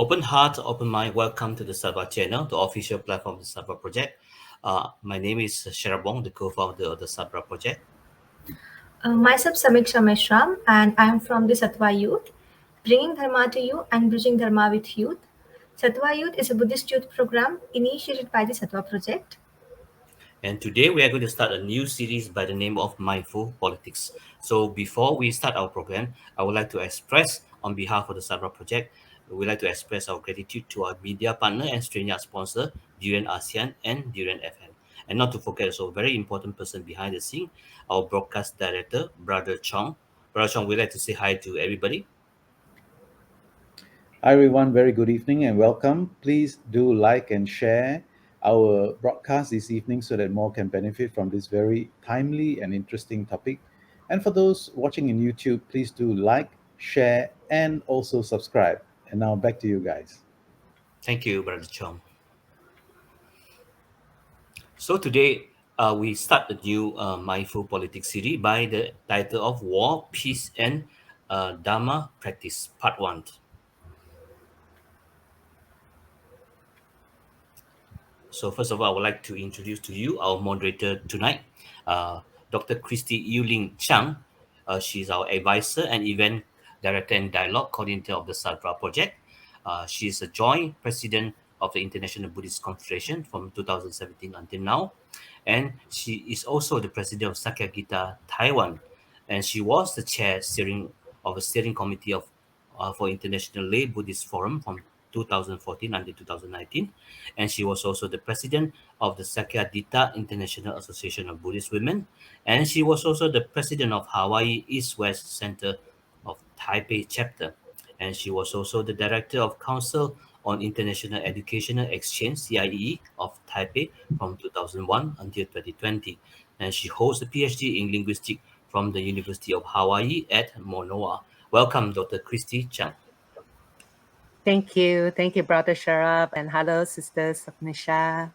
Open heart, open mind. Welcome to the Sabah channel, the official platform of the Sabah project. My name is Sharabong, the co-founder of the Sabah project. Myself Samiksha Meshram, and I am from the Sattva Youth, bringing Dharma to you and bridging Dharma with youth. Sattva Youth is a Buddhist youth program initiated by the Sattva Project. And today we are going to start a new series by the name of Mindful Politics. So before we start our program, I would like to express on behalf of the Sabah project, we'd like to express our gratitude to our media partner and StreamYard sponsor, Durian ASEAN and Durian FM. And not to forget also a very important person behind the scene, our broadcast director, Brother Chong. Brother Chong, we'd like to say hi to everybody. Hi everyone, very good evening and welcome. Please do like and share our broadcast this evening so that more can benefit from this very timely and interesting topic. And for those watching in YouTube, please do like, share, and also subscribe. And now back to you guys. Thank you, Brother Chong. So today we start a new Mindful Politics series by the title of War, Peace, and Dharma Practice, Part 1. So first of all, I would like to introduce to you our moderator tonight, uh, Dr. Christie Chang. She's our advisor and event director and dialogue coordinator of the Sadhra project. She is a joint president of the International Buddhist Confederation from 2017 until now. And she is also the president of Sakya Gita Taiwan. And she was the chair steering of a steering committee of for International Lay Buddhist Forum from 2014 until 2019, and she was also the president of the Sakyadhita International Association of Buddhist Women, and she was also the president of Hawaii East-West Center of Taipei chapter, and she was also the director of Council on International Educational Exchange (CIEE) of Taipei from 2001 until 2020, and she holds a PhD in linguistics from the University of Hawaii at Manoa. Welcome, Dr. Christie Chang. Thank you. Thank you, Brother Sharab. And hello, Sister Sapnisha.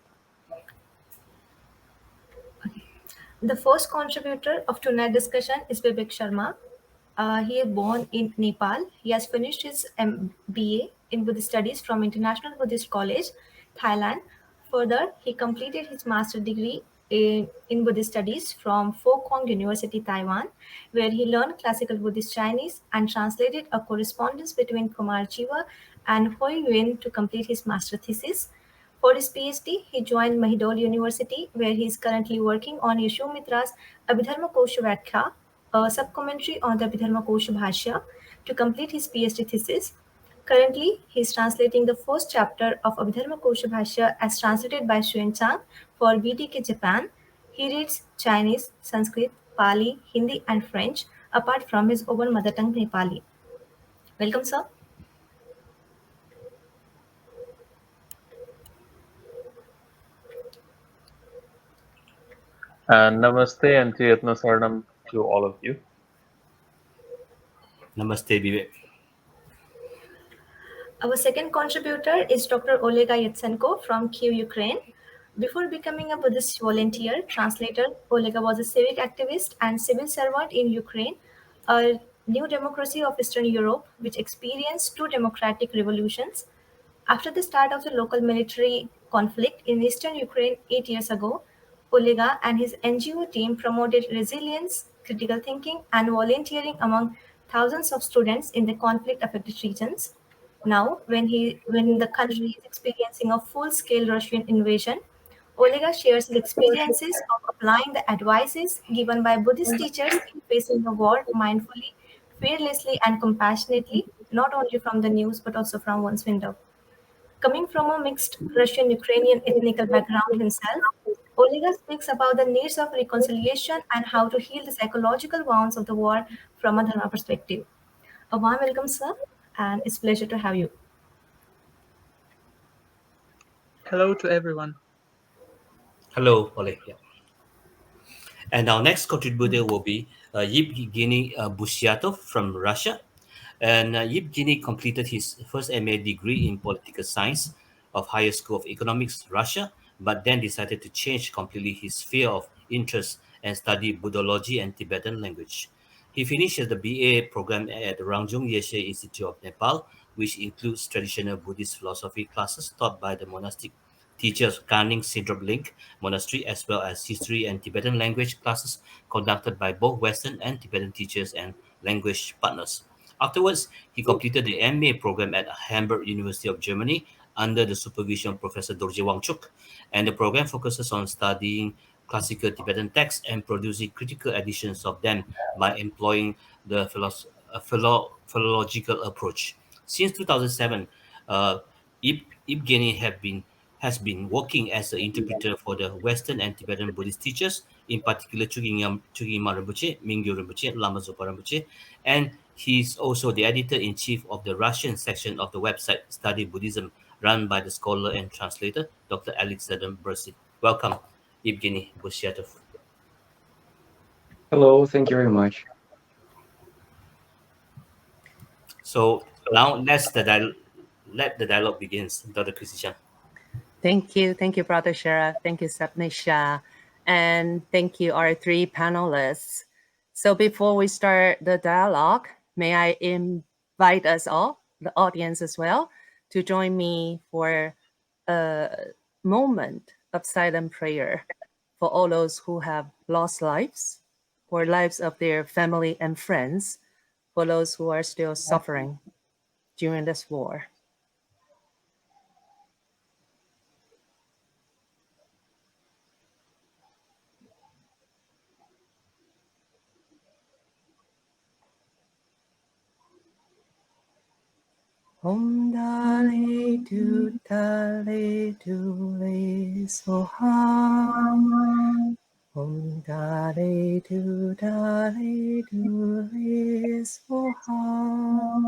The first contributor of tonight's discussion is Bibek Sharma. He is born in Nepal. He has finished his MBA in Buddhist Studies from International Buddhist College, Thailand. Further, he completed his master's degree in Buddhist Studies from Pho Quang University, Taiwan, where he learned classical Buddhist Chinese and translated a correspondence between Kumar Jiva and Hui Yuen to complete his master thesis. For his PhD, he joined Mahidol University, where he is currently working on Yashomitra's Abhidharma Kosha Vyakya, a sub-commentary on the Abhidharma Kosha Bhashya, to complete his PhD thesis. Currently, he is translating the first chapter of Abhidharma Kosha Bhashya as translated by Christie Chang for BTK Japan. He reads Chinese, Sanskrit, Pali, Hindi, and French, apart from his own mother tongue Nepali. Welcome, sir. Namaste and Triyatna Saranam to all of you. Namaste, Bibek. Our second contributor is Dr. Oleg Yatsenko from Kyiv, Ukraine. Before becoming a Buddhist volunteer translator, Olega was a civic activist and civil servant in Ukraine, a new democracy of Eastern Europe which experienced two democratic revolutions. After the start of the local military conflict in eastern Ukraine 8 years ago, Olega and his NGO team promoted resilience, critical thinking, and volunteering among thousands of students in the conflict-affected regions. Now, when the country is experiencing a full-scale Russian invasion, Olega shares his experiences of applying the advices given by Buddhist teachers in facing the war mindfully, fearlessly, and compassionately, not only from the news but also from one's window. Coming from a mixed Russian-Ukrainian ethnical background himself, Olega speaks about the needs of reconciliation and how to heal the psychological wounds of the war from a Dharma perspective. A warm welcome, sir, and it's a pleasure to have you. Hello to everyone. Hello, Oleg. Yeah. And our next contributor will be Evgenii Buziatov from Russia. And Evgenii completed his first MA degree in political science of Higher School of Economics, Russia, but then decided to change completely his sphere of interest and study Buddhology and Tibetan language. He finished the BA program at Rangjung Yeshe Institute of Nepal which includes traditional Buddhist philosophy classes taught by the monastic teachers Kaning Sidrop Link Monastery, as well as history and Tibetan language classes conducted by both Western and Tibetan teachers and language partners. Afterwards, he completed the MA program at Hamburg University of Germany under the supervision of Professor Dorje Wangchuk, and the program focuses on studying classical Tibetan texts and producing critical editions of them by employing the philological approach. Since 2007, uh, Evgenii has been working as an interpreter for the Western and Tibetan Buddhist teachers, in particular Chugima Rinpoche, Mingyu Rinpoche, Lama Zopa Rinpoche, and he's also the editor-in-chief of the Russian section of the website Study Buddhism, run by the scholar and translator Dr. Alexander Bursit. Welcome, Evgenii Buziatov. Hello, thank you very much. So now let the dialogue begins, Dr. Christie Chang. Thank you, Brother Sheriff. Thank you, Sapnisha. And thank you, our three panelists. So before we start the dialogue, may I invite us all, the audience as well, to join me for a moment of silent prayer for all those who have lost lives, for lives of their family and friends, for those who are still suffering during this war. Om Dale Du Dale Du Le Soham. Om Dale Du Dale Du Le Soham.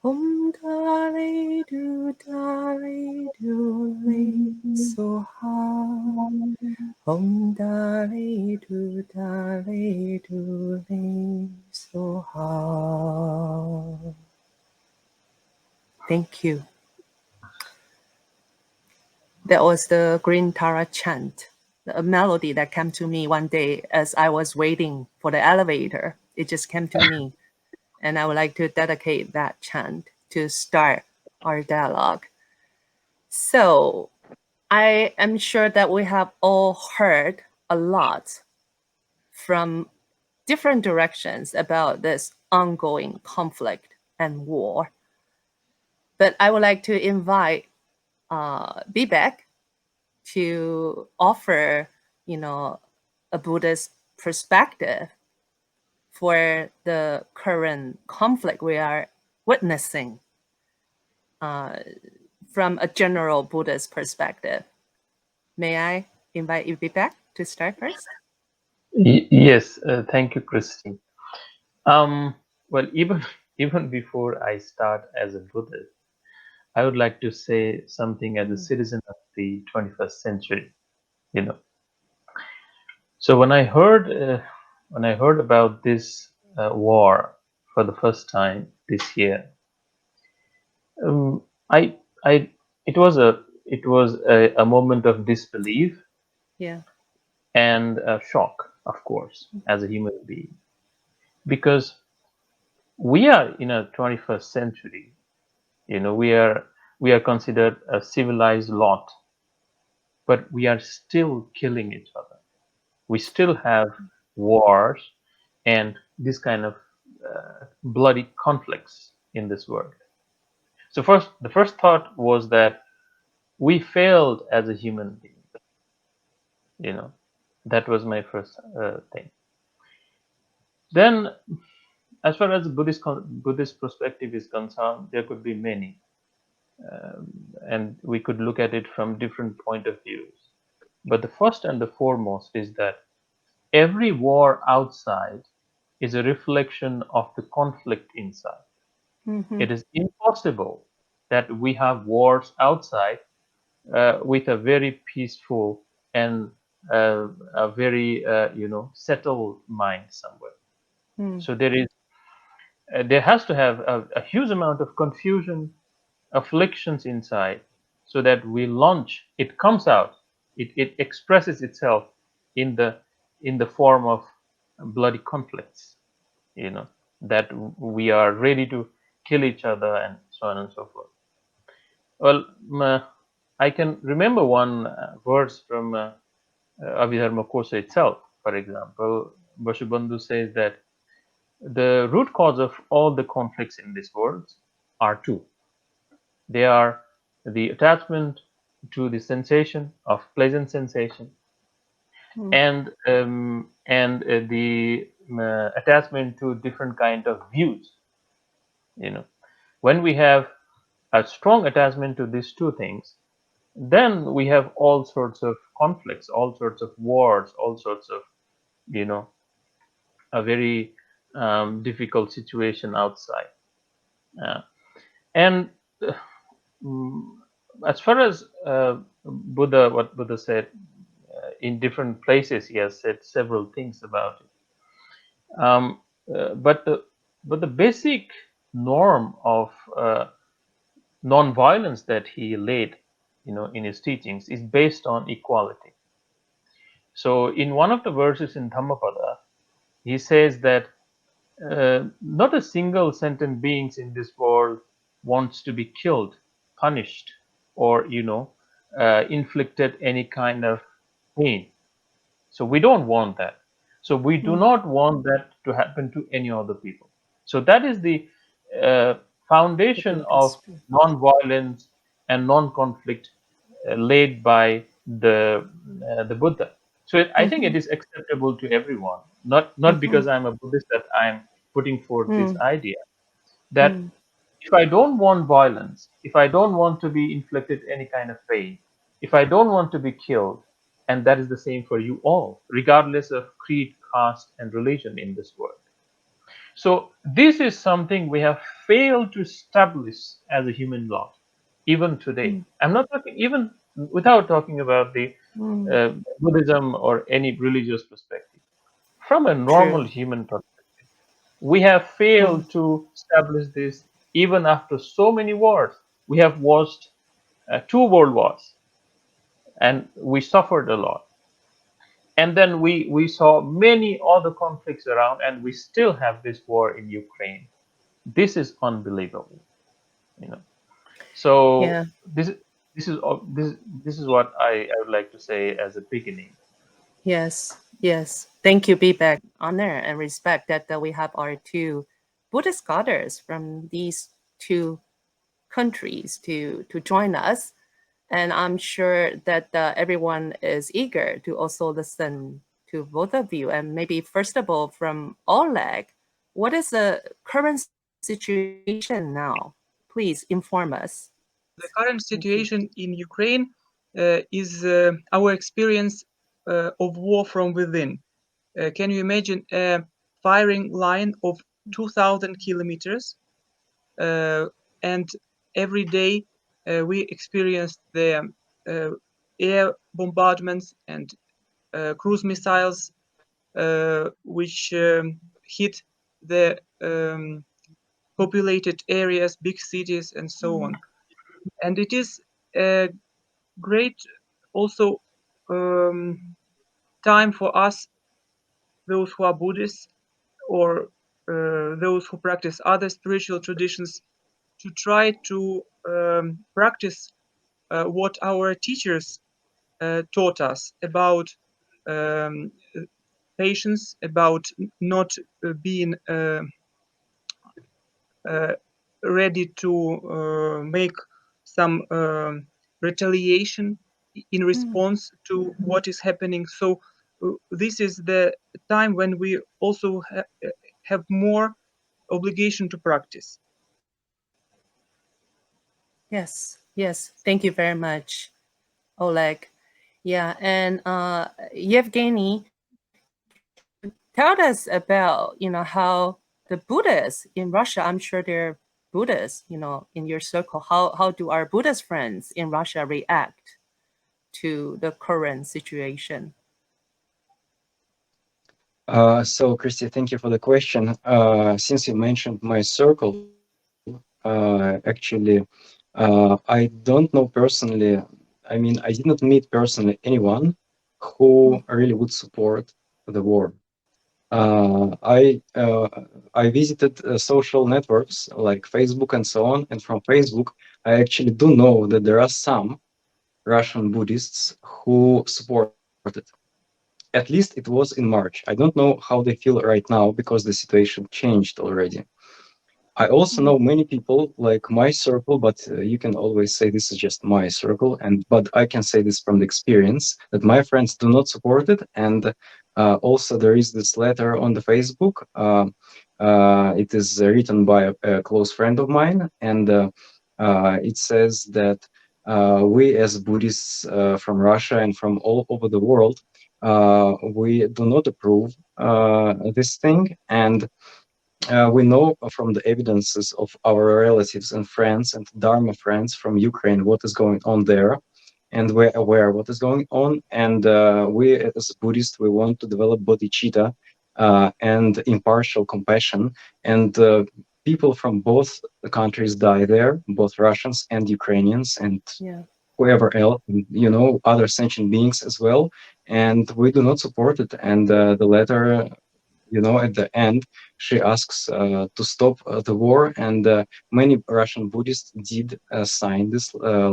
Om Dale Du Dale Du Le Soham. Om Dale Du Dale Du Le Soham. Thank you. That was the Green Tara chant, a melody that came to me one day as I was waiting for the elevator. It just came to me. And I would like to dedicate that chant to start our dialogue. So I am sure that we have all heard a lot from different directions about this ongoing conflict and war. But I would like to invite Bibek to offer, a Buddhist perspective for the current conflict we are witnessing from a general Buddhist perspective. May I invite you, Bibek, to start first? Yes, thank you, Christine. Well, even before I start as a Buddhist, I would like to say something as a citizen of the 21st century. So when I heard about this war for the first time this year, I it was a moment of disbelief, Yeah, and a shock, of course, as a human being, because we are in a 21st century. We are considered a civilized lot, but we are still killing each other. We still have wars and this kind of bloody conflicts in this world. So the first thought was that we failed as a human being. That was my first thing. Then, as far as the Buddhist perspective is concerned, there could be many, and we could look at it from different point of views. But the first and the foremost is that every war outside is a reflection of the conflict inside. It is impossible that we have wars outside with a very peaceful and a very settled mind somewhere. So there has to have a huge amount of confusion, afflictions inside, so that it comes out, it expresses itself in the form of bloody conflicts, that we are ready to kill each other and so so on and so forth. Well, I can remember one verse from Abhidharma Kosa itself. For example, Vasubandhu says that the root cause of all the conflicts in this world are two. They are the attachment to the sensation of pleasant sensation, and the attachment to different kind of views. When we have a strong attachment to these two things, then we have all sorts of conflicts, all sorts of wars, all sorts of a very difficult situation outside. And as far as what Buddha said, in different places he has said several things about it. But the basic norm of non-violence that he laid, in his teachings is based on equality. So in one of the verses in Dhammapada, he says that not a single sentient beings in this world wants to be killed, punished, or inflicted any kind of pain. So we don't want that. So we do not want that to happen to any other people. So that is the foundation of non-violence and non-conflict laid by the Buddha. So I think it is acceptable to everyone. Not because I'm a Buddhist that I'm putting forth this idea that if I don't want violence, if I don't want to be inflicted any kind of pain, if I don't want to be killed, and that is the same for you all, regardless of creed, caste, and religion in this world. So this is something we have failed to establish as a human law, even today. I'm not talking even without talking about the Buddhism or any religious perspective. From a normal human perspective, we have failed to establish this even after so many wars. We have watched 2 world wars, and we suffered a lot. And then we saw many other conflicts around, and we still have this war in Ukraine. This is unbelievable, So Yeah. this is what I would like to say as a beginning. Yes. Yes. Thank you, Bibek. Honor and respect that we have our 2 Buddhist scholars from these 2 countries to join us. And I'm sure that everyone is eager to also listen to both of you. And maybe first of all, from Oleg, what is the current situation now? Please inform us. The current situation in Ukraine is our experience of war from within. Can you imagine a firing line of 2,000 kilometers? And every day we experienced the air bombardments and cruise missiles which hit the populated areas, big cities, and so on. And it is a great also time for us, those who are Buddhists or those who practice other spiritual traditions, to try to practice what our teachers taught us about patience, about not being ready to make some retaliation in response to what is happening. So this is the time when we also have more obligation to practice. Yes. Yes. Thank you very much, Oleg. Yeah. And Evgenii, tell us about, how the Buddhists in Russia, I'm sure they're Buddhists, in your circle. How do our Buddhist friends in Russia react to the current situation? So, Christy, thank you for the question. Since you mentioned my circle, actually, I don't know personally. I mean, I did not meet personally anyone who really would support the war. I visited social networks like Facebook and so on, and from Facebook, I actually do know that there are some Russian Buddhists who support it. At least it was in March. I don't know how they feel right now because the situation changed already. I also know many people like my circle, but you can always say this is just my circle, and but I can say this from the experience that my friends do not support it. And also there is this letter on the Facebook. It is written by a close friend of mine, and it says that we as Buddhists from Russia and from all over the world, we do not approve this thing, and we know from the evidences of our relatives and friends and Dharma friends from Ukraine what is going on there, and we're aware what is going on. And we as Buddhists, we want to develop bodhicitta and impartial compassion. And people from both countries die there, both Russians and Ukrainians and Yeah. whoever else, you know, other sentient beings as well. And we do not support it. And the letter, you know, at the end, she asks to stop the war, and many Russian Buddhists did sign this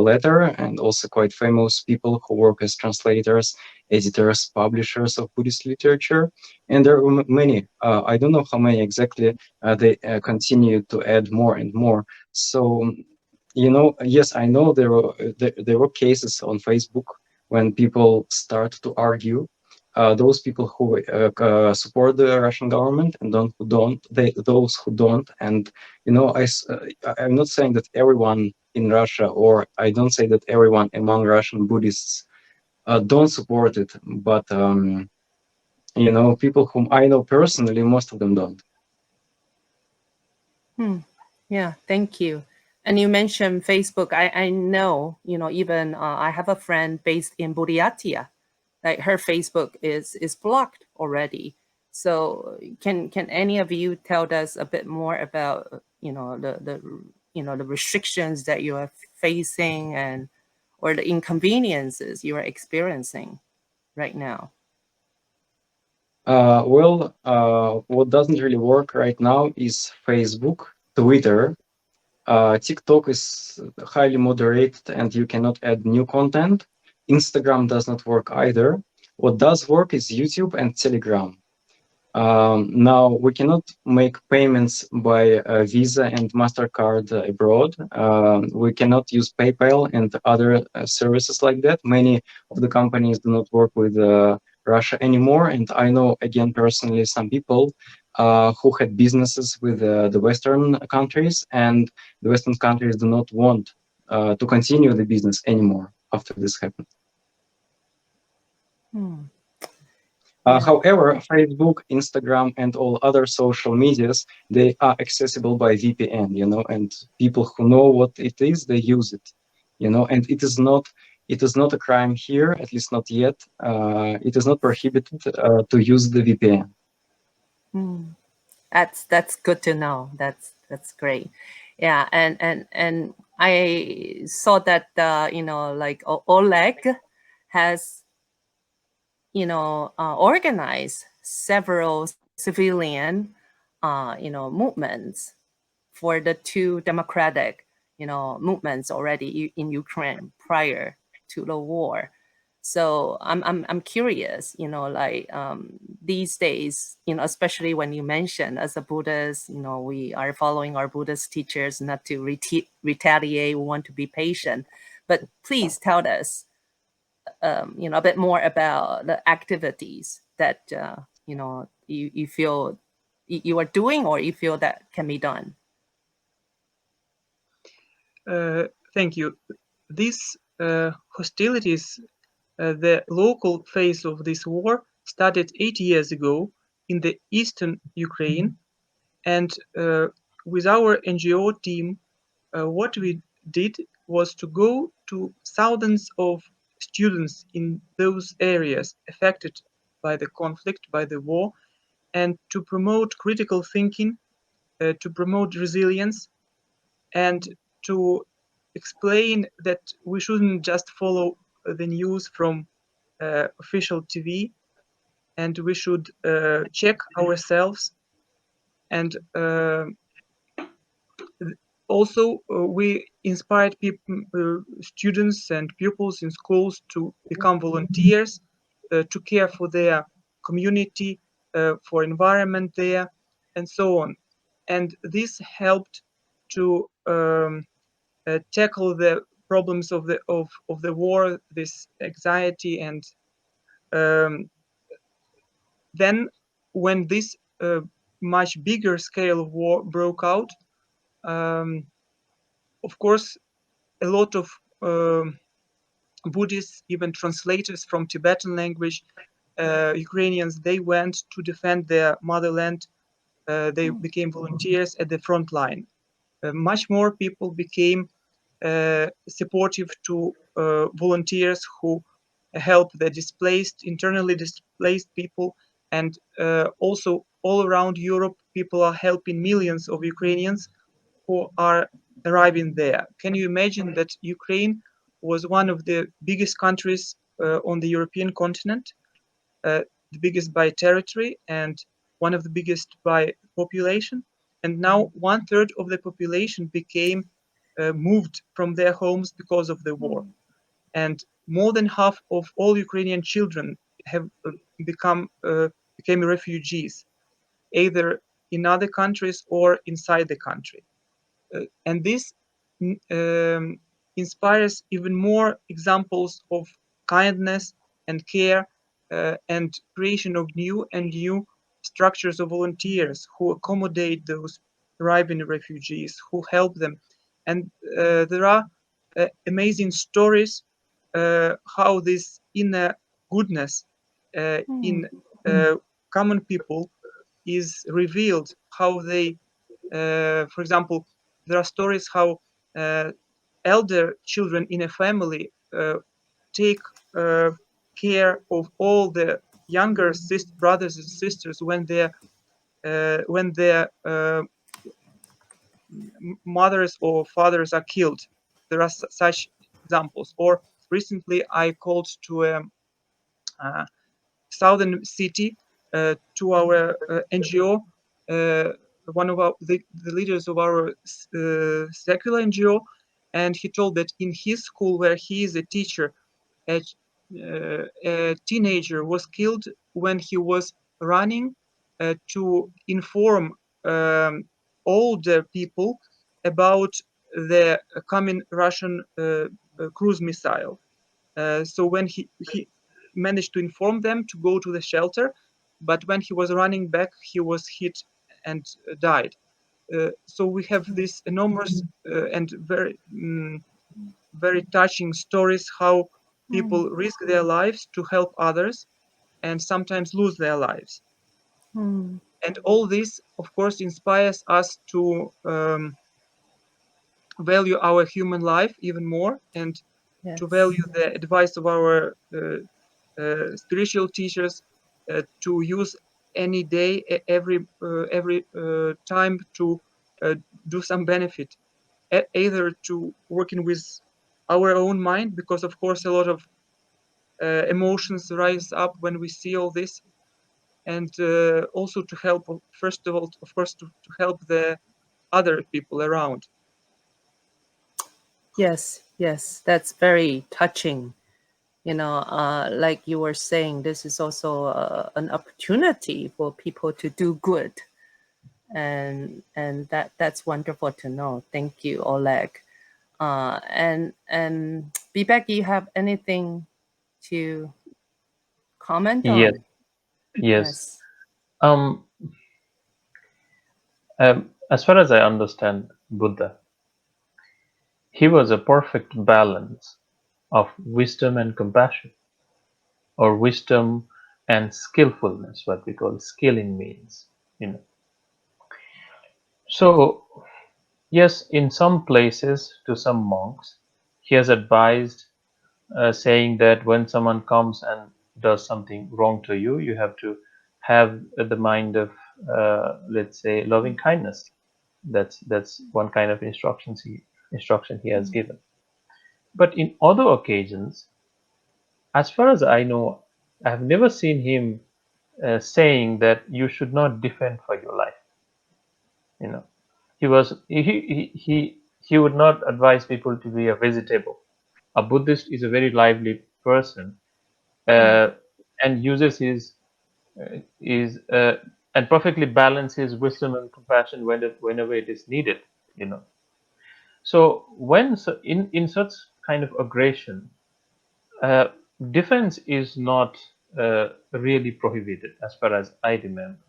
letter, and also quite famous people who work as translators, editors, publishers of Buddhist literature. And there are many, I don't know how many exactly, they continue to add more and more. So, you know, yes, I know there were cases on Facebook when people start to argue, those people who support the Russian government and those who don't. And you know, I'm not saying that everyone in Russia, or I don't say that everyone among Russian Buddhists don't support it, but you know, people whom I know personally, most of them don't. Yeah, thank you. And you mentioned Facebook. I know, you know, even I have a friend based in Buryatia. Like her Facebook is blocked already. So can any of you tell us a bit more about, you know, the you know, the restrictions that you are facing, and or the inconveniences you are experiencing right now? What doesn't really work right now is Facebook, Twitter. TikTok is highly moderated and you cannot add new content. Instagram does not work either. What does work is YouTube and Telegram. Now, we cannot make payments by Visa and MasterCard abroad. We cannot use PayPal and other services like that. Many of the companies do not work with Russia anymore. And I know, again, personally, some people who had businesses with the Western countries, and the Western countries do not want to continue the business anymore after this happened. Yeah. However, Facebook, Instagram, and all other social medias, they are accessible by VPN, you know, and people who know what it is, they use it, you know, and it is not a crime here, at least not yet. It is not prohibited to use the VPN. That's good to know. That's great. Yeah, and I saw that you know, like Oleg has, you know, organized several civilian you know, movements for the two democratic, you know, movements already in Ukraine prior to the war. So I'm curious, you know, like these days, you know, especially when you mention as a Buddhist, you know, we are following our Buddhist teachers not to retaliate. We want to be patient. But please tell us, you know, a bit more about the activities that you know, you feel you are doing, or you feel that can be done. Thank you. These hostilities, the local phase of this war, started 8 years ago in the eastern Ukraine, and with our NGO team, what we did was to go to thousands of students in those areas affected by the conflict, by the war, and to promote critical thinking, to promote resilience, and to explain that we shouldn't just follow the news from official TV, and we should check ourselves. And also, we inspired students and pupils in schools to become volunteers, to care for their community, for environment there, and so on. And this helped to tackle the problems of the war, this anxiety, and then when this much bigger scale of war broke out, of course, a lot of Buddhists, even translators from Tibetan language, Ukrainians, they went to defend their motherland. They became volunteers at the front line. Much more people became supportive to volunteers who help the displaced, internally displaced people. And also all around Europe, people are helping millions of Ukrainians who are arriving there. Can you imagine that Ukraine was one of the biggest countries on the European continent, the biggest by territory and one of the biggest by population? And now 1/3 of the population became moved from their homes because of the war. And more than half of all Ukrainian children have became refugees, either in other countries or inside the country. And this inspires even more examples of kindness and care and creation of new and new structures of volunteers who accommodate those arriving refugees, who help them. And there are amazing stories how this inner goodness in common people is revealed, how they, for example, there are stories how elder children in a family take care of all the younger brothers and sisters when their mothers or fathers are killed. There are such examples. Or recently, I called to a southern city to our NGO, one of the leaders of our secular NGO, and he told that in his school where he is a teacher, a teenager was killed when he was running to inform older people about the coming Russian cruise missile. So when he managed to inform them to go to the shelter, but when he was running back, he was hit and died. So we have this enormous and very touching stories how people risk their lives to help others and sometimes lose their lives. And all this, of course, inspires us to value our human life even more and to value the advice of our spiritual teachers to use any day, every time to do some benefit, either to working with our own mind, because of course a lot of emotions rise up when we see all this, and also to help, first of all, of course, to help the other people around. Yes, yes, that's very touching. Like you were saying, this is also an opportunity for people to do good, and that's wonderful to know. Thank you, Oleg. And Bibek, you have anything to comment Yes, on? yes. Um, as far as I understand Buddha, he was a perfect balance of wisdom and compassion, or wisdom and skillfulness, what we call skilling means. So yes, in some places to some monks, he has advised, saying that when someone comes and does something wrong to you, you have to have the mind of, let's say, loving kindness. That's one kind of instruction he has given. But in other occasions, as far as I know, I have never seen him saying that you should not defend for your life. You know, he would not advise people to be a vegetable. A Buddhist is a very lively person, and uses his is and perfectly balances wisdom and compassion whenever it is needed. You know, so in such kind of aggression, uh, defense is not really prohibited as far as I remember.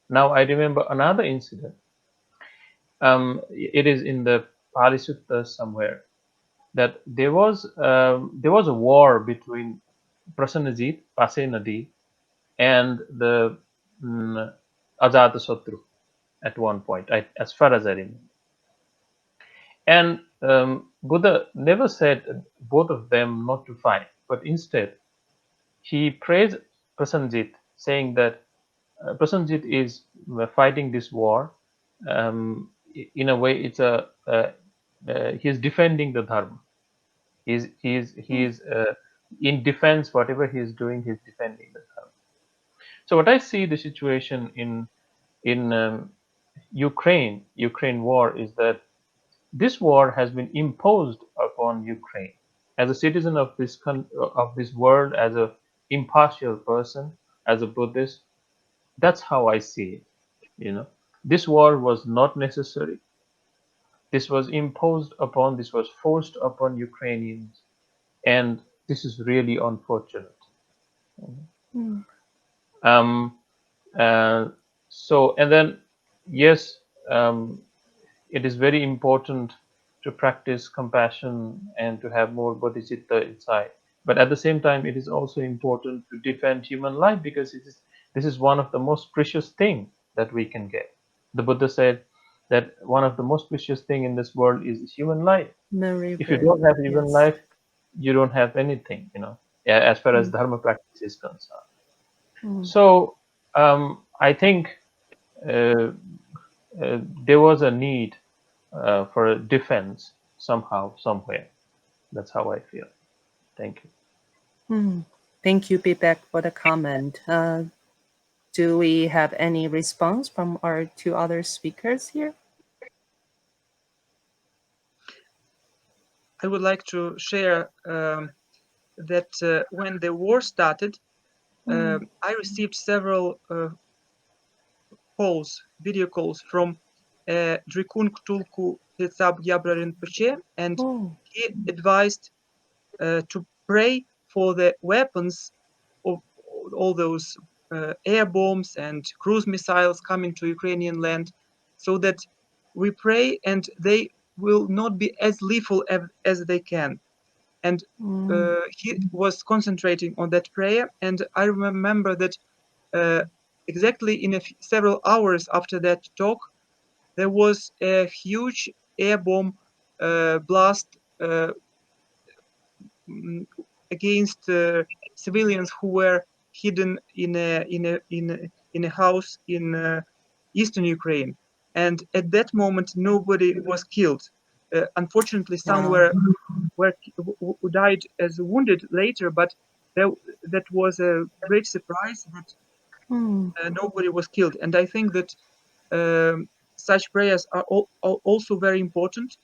Now I remember another incident. It is in the Pali Sutta somewhere that there was a war between Prasenajit, Pasai Nadi, and the Ajatasattu at one point, as far as I remember. And Buddha never said both of them not to fight, but instead he praised Prasenajit, saying that Prasenajit is fighting this war. In a way, it's he's defending the dharma. He's in defense. Whatever he's doing, he's defending the dharma. So what I see the situation in Ukraine war is that this war has been imposed upon Ukraine. As a citizen of this world, as a impartial person, as a Buddhist, that's how I see it. You know, this war was not necessary. This was imposed upon. This was forced upon Ukrainians, and this is really unfortunate. Um, so, and then, yes, it is very important to practice compassion and to have more bodhicitta inside. But at the same time, it is also important to defend human life, because this is one of the most precious things that we can get. The Buddha said that one of the most precious thing in this world is human life. If you don't have human life, you don't have anything, you know, as far as Dharma practice is concerned. So I think there was a need for a defense somehow, somewhere. That's how I feel. Thank you. Thank you, Bibek, for the comment. Do we have any response from our two other speakers here? I would like to share that when the war started, I received several video calls from Drikung Tulku Tetsab Yabra Rinpoche, and he advised to pray for the weapons of all those air bombs and cruise missiles coming to Ukrainian land, so that we pray and they will not be as lethal as they can. And he was concentrating on that prayer, and I remember that exactly in several hours after that talk, there was a huge air bomb blast against civilians who were hidden in a house in eastern Ukraine. And at that moment, nobody was killed. Unfortunately, some who died as wounded later, but that was a great surprise that nobody was killed. And I think that such prayers are also very important,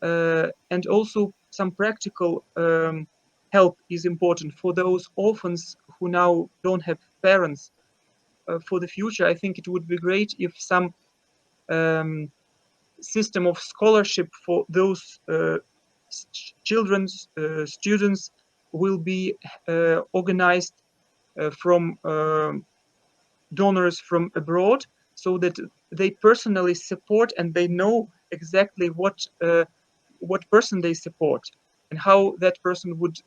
and also some practical help is important for those orphans who now don't have parents. For the future, I think it would be great if some system of scholarship for those children's students will be organized from donors from abroad, so that they personally support and they know exactly what person they support and how that person would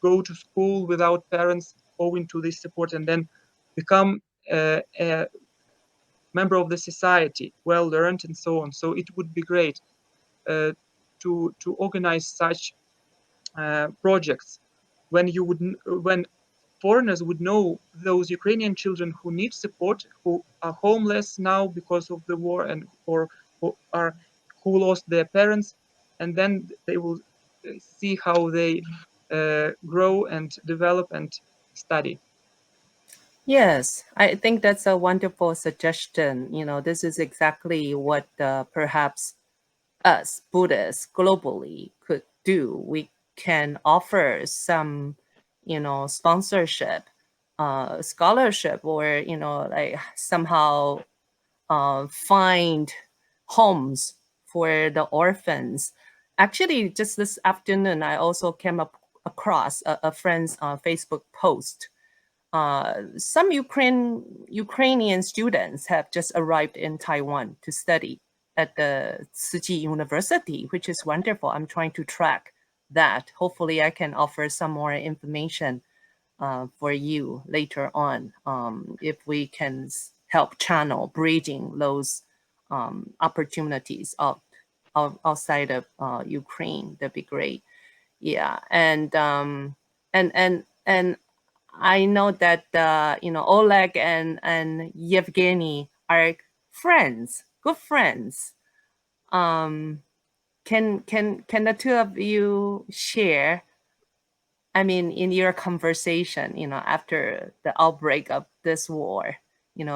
go to school without parents owing to this support, and then become a member of the society, well learned and so on. So it would be great to organize such projects when foreigners would know those Ukrainian children who need support, who are homeless now because of the war, and or who lost their parents, and then they will see how they grow and develop and study. Yes, I think that's a wonderful suggestion. This is exactly what perhaps us Buddhists globally could do. We can offer some, sponsorship, scholarship, or, like somehow find homes for the orphans. Actually, just this afternoon, I also came across a friend's Facebook post. Some Ukrainian students have just arrived in Taiwan to study at the Tzu University, which is wonderful. I'm trying to track that. Hopefully, I can offer some more information for you later on, if we can help channel bridging those opportunities outside of Ukraine. That'd be great. Yeah, and I know that Oleg and Evgenii are friends, good friends. Can the two of you share? I mean, in your conversation, after the outbreak of this war,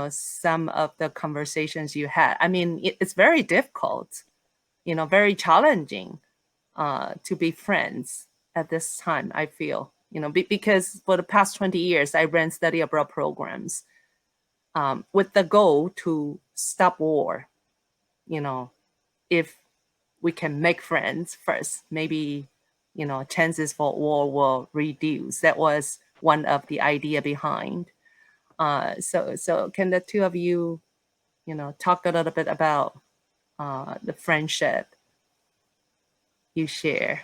some of the conversations you had. I mean, it's very difficult, very challenging to be friends at this time, I feel, because for the past 20 years, I ran study abroad programs with the goal to stop war. If we can make friends first, maybe, chances for war will reduce. That was one of the idea behind. So can the two of you, talk a little bit about the friendship you share?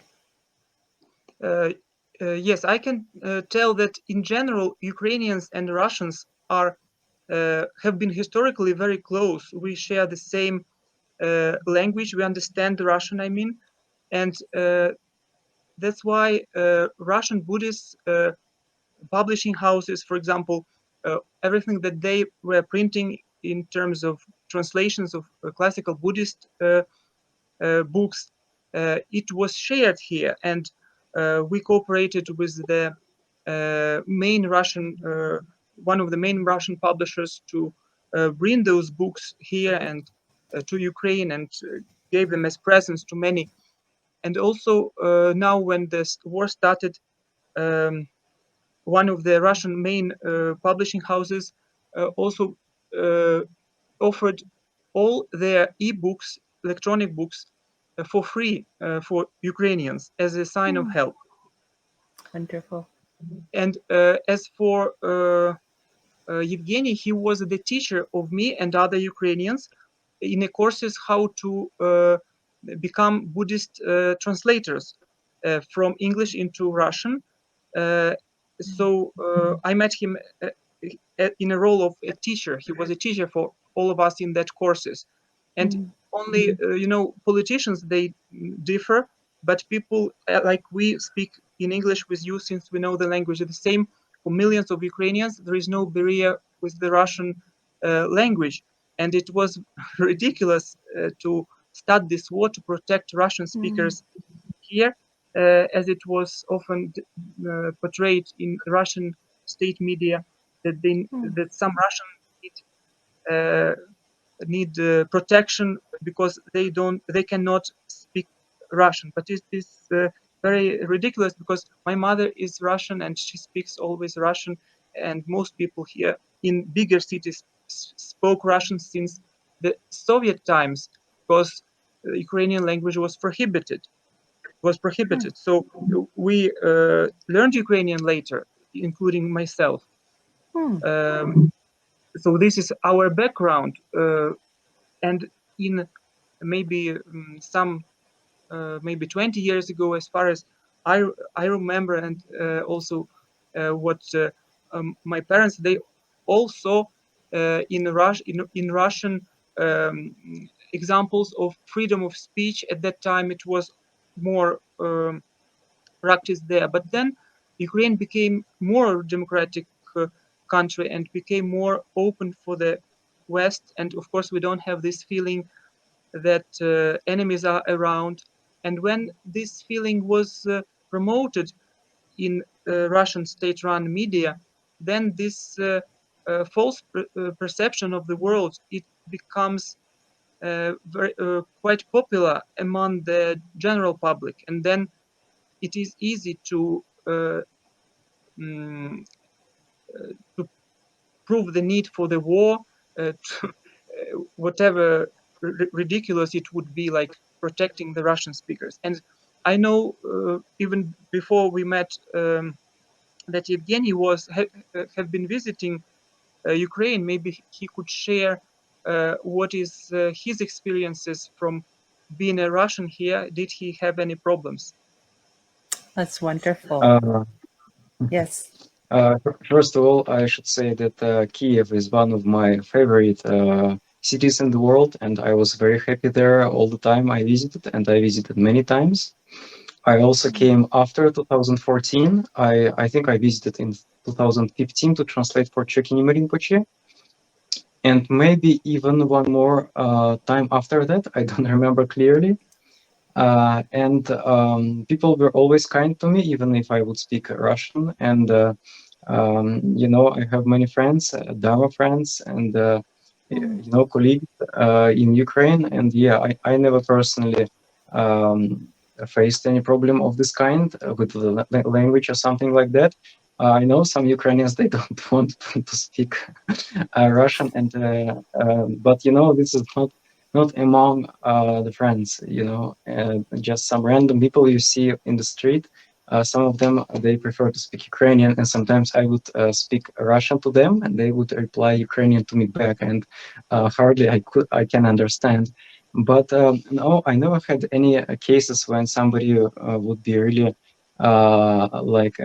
Yes, I can tell that in general, Ukrainians and Russians have been historically very close. We share the same language. We understand Russian, I mean, and that's why Russian Buddhist publishing houses, for example, everything that they were printing in terms of translations of classical Buddhist books, it was shared here, and we cooperated with the main Russian, one of the main Russian publishers to bring those books here and to Ukraine, and gave them as presents to many. And also now when this war started, one of the Russian main publishing houses also offered all their e-books, electronic books, for free for Ukrainians as a sign of help. Wonderful. And as for Evgeny, he was the teacher of me and other Ukrainians in the courses how to become Buddhist translators from English into Russian. So I met him in a role of a teacher. He was a teacher for all of us in that courses. And only, politicians, they differ, but people like we speak in English with you since we know the language. The same for millions of Ukrainians. There is no barrier with the Russian language. And it was ridiculous to start this war to protect Russian speakers here, as it was often portrayed in Russian state media that some Russian need protection because they cannot speak Russian. But it is very ridiculous because my mother is Russian and she speaks always Russian, and most people here in bigger cities spoke Russian since the Soviet times, because the Ukrainian language was prohibited. So we learned Ukrainian later, including myself. So this is our background, and in maybe maybe 20 years ago, as far as I remember, and also what my parents, they also in Russian examples of freedom of speech. At that time it was more practiced there, but then Ukraine became more democratic country and became more open for the West, and of course we don't have this feeling that enemies are around. And when this feeling was promoted in Russian state-run media, then this false perception of the world, it becomes quite popular among the general public, and then it is easy to prove the need for the war, whatever ridiculous it would be, like protecting the Russian speakers. And I know even before we met that Evgenii have been visiting Ukraine. Maybe he could share what is his experiences from being a Russian here. Did he have any problems? That's wonderful. Uh, Yes. First of all, I should say that Kiev is one of my favorite cities in the world, and I was very happy there all the time I visited, and I visited many times. I also came after 2014. I think I visited in 2015 to translate for Chekini Rinpoche, and maybe even one more time after that. I don't remember clearly. And people were always kind to me, even if I would speak Russian. And you know, I have many friends, Dharma friends, and you know, colleagues in Ukraine. And yeah, I never personally faced any problem of this kind with the language or something like that. I know some Ukrainians, they don't want to speak Russian, and but you know, this is not among the friends, you know, just some random people you see in the street. Some of them, they prefer to speak Ukrainian, and sometimes I would speak Russian to them, and they would reply Ukrainian to me back, and hardly I can understand. But no, I never had any cases when somebody would be really like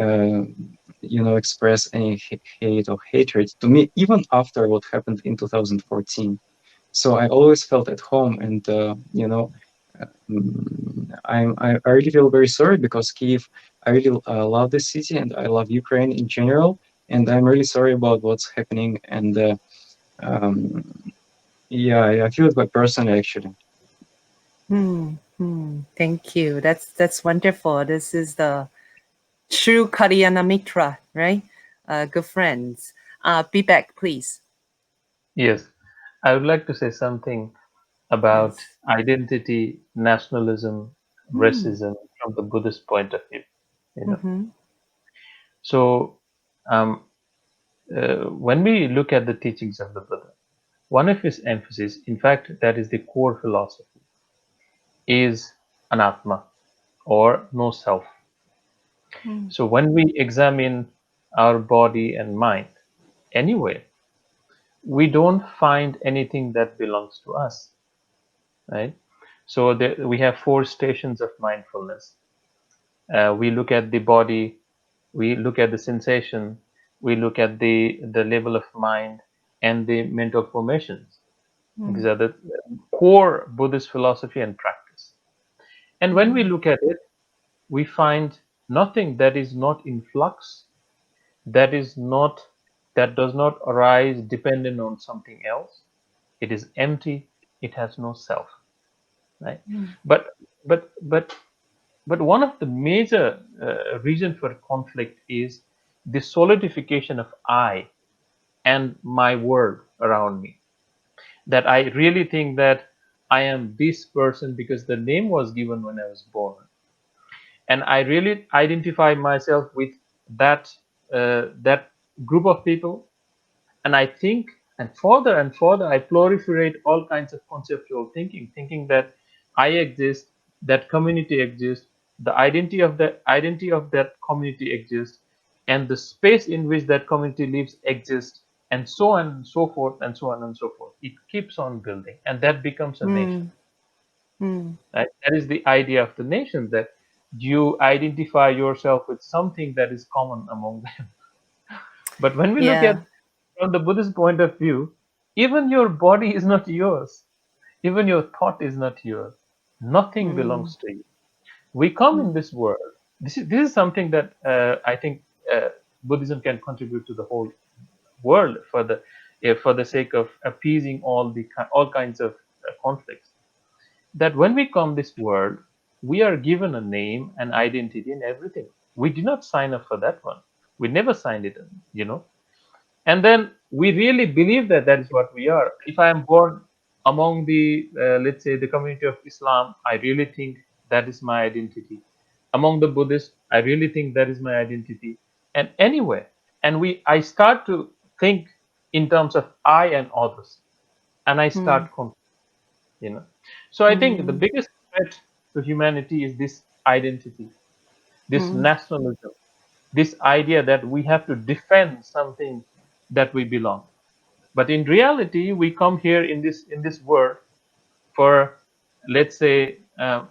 you know, express any hate or hatred to me, even after what happened in 2014. So I always felt at home, and you know, I really feel very sorry because Kiev, I really love this city, and I love Ukraine in general, and I'm really sorry about what's happening. And yeah, I feel it quite personally, actually. Thank you. That's wonderful. This is the true Kalyana Mitra, right? Good friends. Bibek, please. Yes, I would like to say something about Yes. identity, nationalism, racism from the Buddhist point of view. You know, so um, when we look at the teachings of the Buddha, one of his emphasis, in fact, that is the core philosophy, is anatma, or no self. So when we examine our body and mind anyway, we don't find anything that belongs to us, right? So we have 4 stations of mindfulness. We look at the body, we look at the sensation, we look at the level of mind and the mental formations. These are the core Buddhist philosophy and practice. And when we look at it, we find nothing that is not in flux, that does not arise dependent on something else. It is empty, it has no self, right? But but but but one of the major reason for conflict is the solidification of I and my world around me. That I really think that I am this person because the name was given when I was born, and I really identify myself with that group of people, and I think, and further I proliferate all kinds of conceptual thinking that I exist, that community exists, the identity of that community exists, and the space in which that community lives exists, and so on and so forth, and so on and so forth. It keeps on building, and that becomes a nation. Right? That is the idea of the nation, that you identify yourself with something that is common among them. But when we look Yeah. at from the Buddhist point of view, even your body is not yours. Even your thought is not yours. Nothing belongs to you. We come in this world. This is something that I think Buddhism can contribute to the whole world for the sake of appeasing all kinds of conflicts. That when we come this world, we are given a name, an identity, and everything. We did not sign up for that one. We never signed it, you know. And then we really believe that that is what we are. If I am born among the, let's say, the community of Islam, I really think that is my identity. Among the Buddhists, I really think that is my identity. And anyway, and I start to think in terms of I and others, and I start conflicting. So I think the biggest threat to humanity is this identity, this nationalism, this idea that we have to defend something that we belong. But in reality, we come here in this world for, let's say,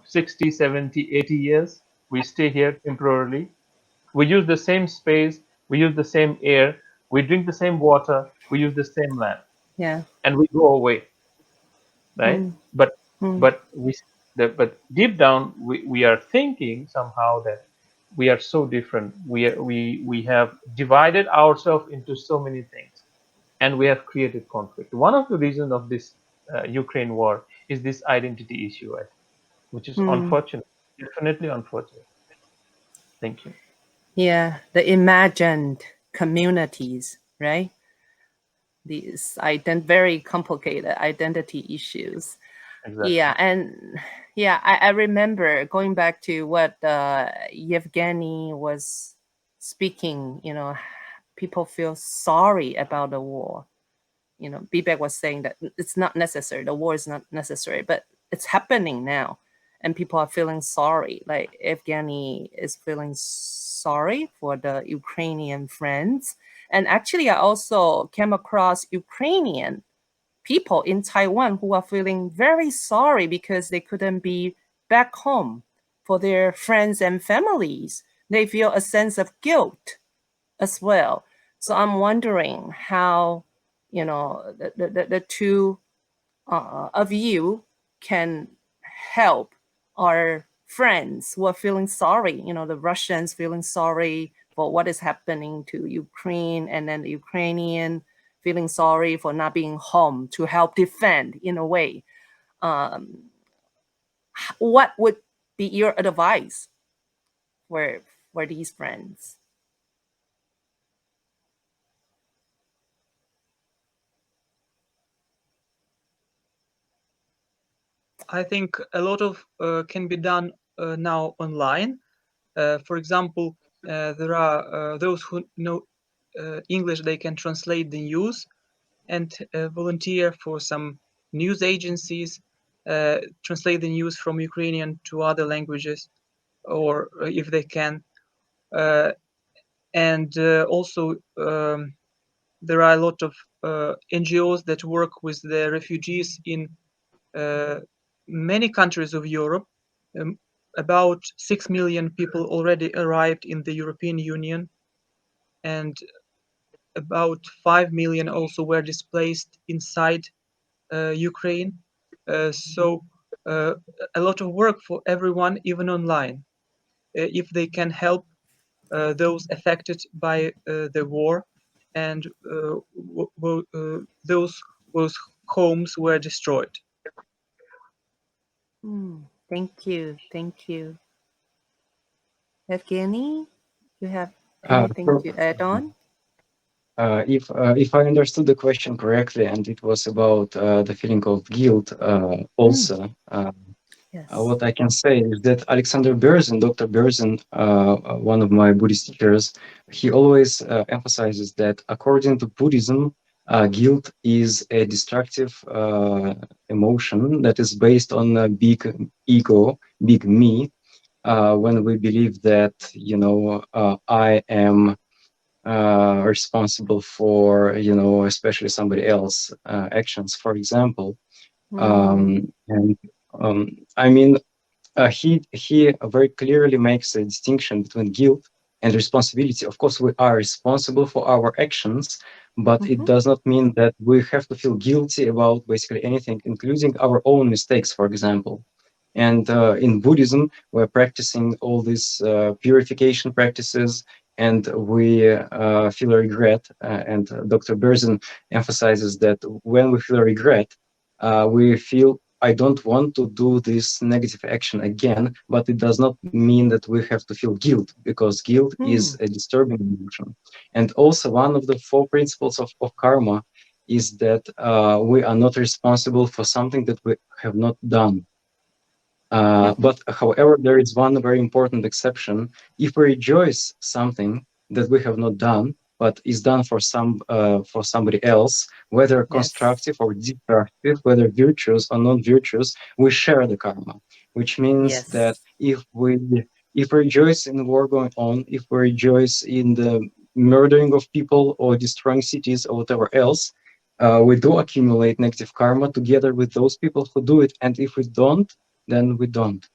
60, 70, 80 years. We stay here temporarily. We use the same space. We use the same air. We drink the same water. We use the same land, Yeah. and we go away, right? Mm. But Mm. but but deep down, we are thinking somehow that we are so different. We have divided ourselves into so many things, and we have created conflict. One of the reasons of this Ukraine war is this identity issue, I think, which is unfortunate, definitely unfortunate. Thank you. Yeah, the imagined communities, right? These very complicated identity issues. Exactly. Yeah, and yeah, I remember going back to what Evgenii was speaking. People feel sorry about the war. Bibek was saying that it's not necessary. The war is not necessary, but it's happening now, and people are feeling sorry. Like Evgeny is feeling sorry for the Ukrainian friends, and actually, I also came across Ukrainian people in Taiwan who are feeling very sorry because they couldn't be back home for their friends and families. They feel a sense of guilt as well. So I'm wondering how, the two of you can help our friends who are feeling sorry, the Russians feeling sorry for what is happening to Ukraine, and then the Ukrainian feeling sorry for not being home to help defend in a way. What would be your advice for these friends? I think a lot of can be done now online. For example, there are those who know English, they can translate the news and volunteer for some news agencies, translate the news from Ukrainian to other languages, or if they can. And also, there are a lot of NGOs that work with the refugees in many countries of Europe. About 6 million people already arrived in the European Union, and about 5 million also were displaced inside Ukraine. So a lot of work for everyone, even online. If they can help those affected by the war, and those whose homes were destroyed. Thank you. Thank you. Evgeny, you have Uh, anything so, to add on? if I understood the question correctly, and it was about the feeling of guilt also, Yes. what I can say is that Alexander Berzin, Dr. Berzin, one of my Buddhist teachers, he always emphasizes that according to Buddhism, guilt is a destructive emotion that is based on a big ego, big me. When we believe that, I am responsible for, especially somebody else actions, for example. And I mean, he very clearly makes a distinction between guilt and responsibility. Of course, we are responsible for our actions, but it does not mean that we have to feel guilty about basically anything, including our own mistakes, for example. And in Buddhism, we're practicing all these purification practices, and we feel regret. And Dr. Berzin emphasizes that when we feel regret, we feel I don't want to do this negative action again, but it does not mean that we have to feel guilt, because guilt is a disturbing emotion. And also, one of the four principles of karma is that we are not responsible for something that we have not done. But however, there is one very important exception. If we rejoice something that we have not done, but is done for somebody else, whether constructive or destructive, whether virtuous or non-virtuous, we share the karma. Which means that Yes. if we rejoice in the war going on, if we rejoice in the murdering of people or destroying cities or whatever else, we do accumulate negative karma together with those people who do it. And if we don't, then we don't.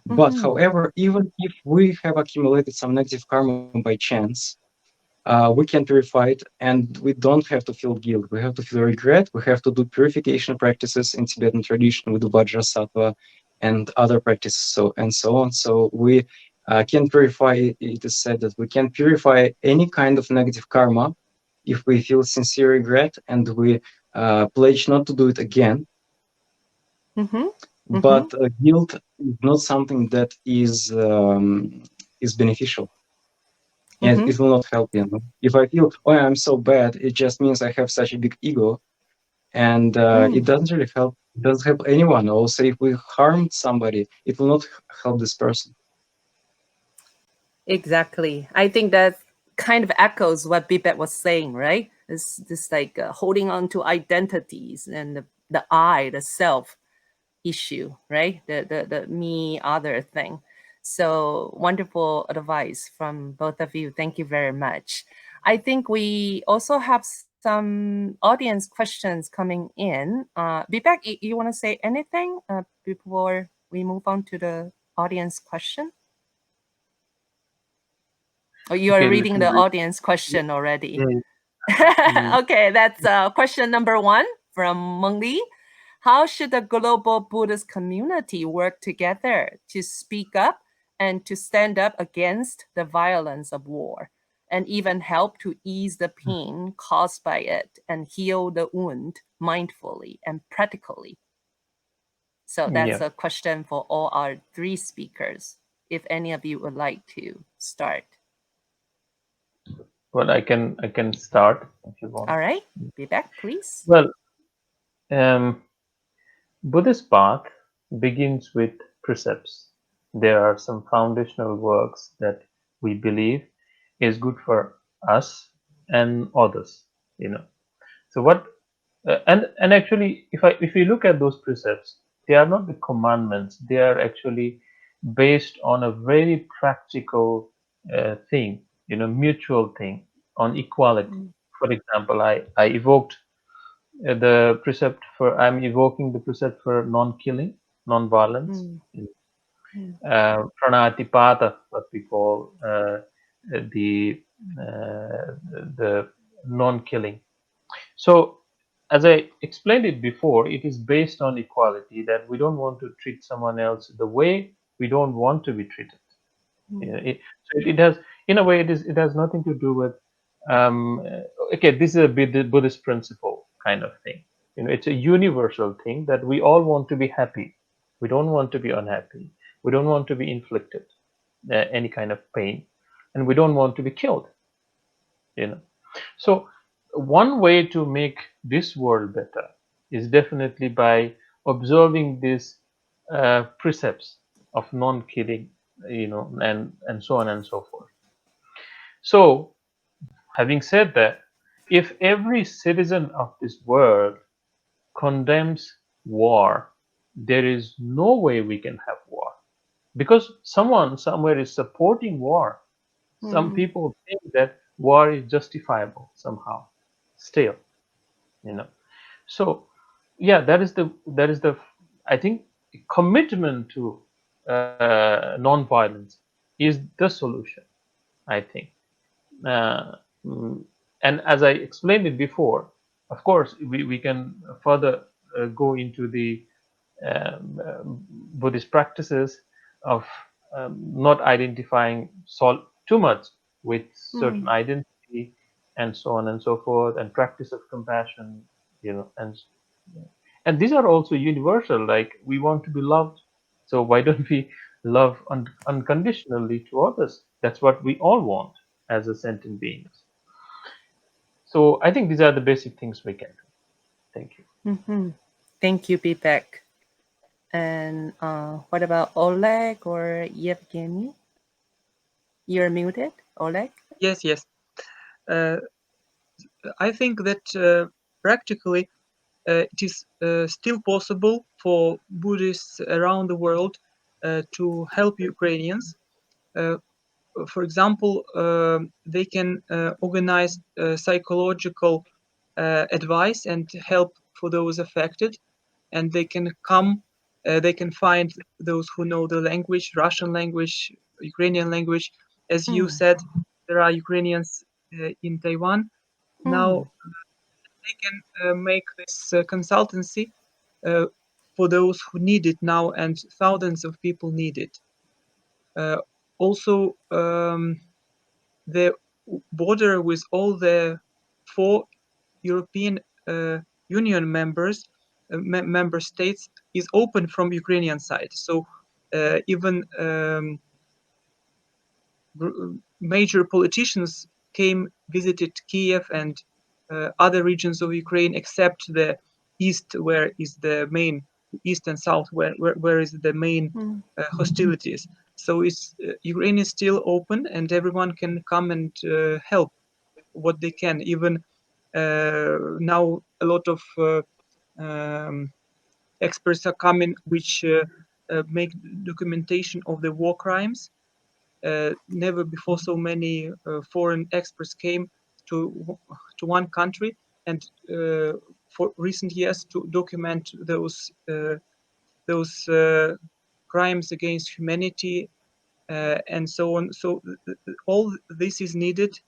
But however, even if we have accumulated some negative karma by chance, we can purify it, and we don't have to feel guilt. We have to feel regret. We have to do purification practices in Tibetan tradition. We do Vajrasattva and other practices, so on. So we can purify. It is said that we can purify any kind of negative karma if we feel sincere regret and we pledge not to do it again. But guilt is not something that is beneficial, and it will not help. If I feel, oh, I'm so bad, it just means I have such a big ego, and it doesn't really help. It doesn't help anyone. Also, if we harmed somebody, it will not help this person. Exactly. I think that kind of echoes what Bibek was saying, right? This like holding on to identities and the I, the self issue, right? The me other thing. So wonderful advice from both of you. Thank you very much. I think we also have some audience questions coming in. Bibek, you want to say anything before we move on to the audience question? Or you are Okay, let reading me the read. audience question already? Mm, Okay, that's question number 1 from Meng Li. How should the global Buddhist community work together to speak up and to stand up against the violence of war, and even help to ease the pain caused by it and heal the wound mindfully and practically? So that's yeah. a question for all our 3 speakers. If any of you would like to start. Well, I can start if you want. All right, Bibek, please. Well, Buddhist path begins with precepts. There are some foundational works that we believe is good for us and others. So what and actually, if we look at those precepts, they are not the commandments. They are actually based on a very practical thing, mutual thing on equality. For example, I evoked the precept for I'm evoking the precept for non-killing, non-violence, pranatipata, what we call the the non-killing. So, as I explained it before, it is based on equality, that we don't want to treat someone else the way we don't want to be treated. So it has, in a way, it has nothing to do with okay, this is a Buddhist principle kind of thing. It's a universal thing that we all want to be happy. We don't want to be unhappy. We don't want to be inflicted any kind of pain, and we don't want to be killed. So one way to make this world better is definitely by observing these precepts of non-killing, and so on and so forth. So, having said that, if every citizen of this world condemns war, there is no way we can have war, because someone somewhere is supporting war. Some people think that war is justifiable somehow still. So yeah, that is the I think commitment to non-violence is the solution, I think. uh, mm, and as I explained it before, of course we can further go into the Buddhist practices of not identifying too much with certain identity, and so on and so forth, and practice of compassion, and And these are also universal, like we want to be loved, so why don't we love unconditionally to others? That's what we all want as a sentient beings. So I think these are the basic things we can do. Thank you. Thank you, Bibek. And what about Oleg or Evgeny? You're muted, Oleg. Yes, yes. I think that practically it is still possible for Buddhists around the world to help Ukrainians. For example, they can organize psychological advice and help for those affected, and they can come. They can find those who know the language, Russian language, Ukrainian language. As you said, there are Ukrainians in Taiwan. Now they can make this consultancy for those who need it now, and thousands of people need it. Also, the border with all the 4 European Union members, member states, is open from Ukrainian side. So even major politicians visited Kiev and other regions of Ukraine, except the east, where is the main east and south, where is the main hostilities. So it's Ukraine is still open, and everyone can come and help what they can. Even now, a lot of experts are coming, which make documentation of the war crimes. Never before so many foreign experts came to one country, and for recent years to document those crimes against humanity and so on. So all this is needed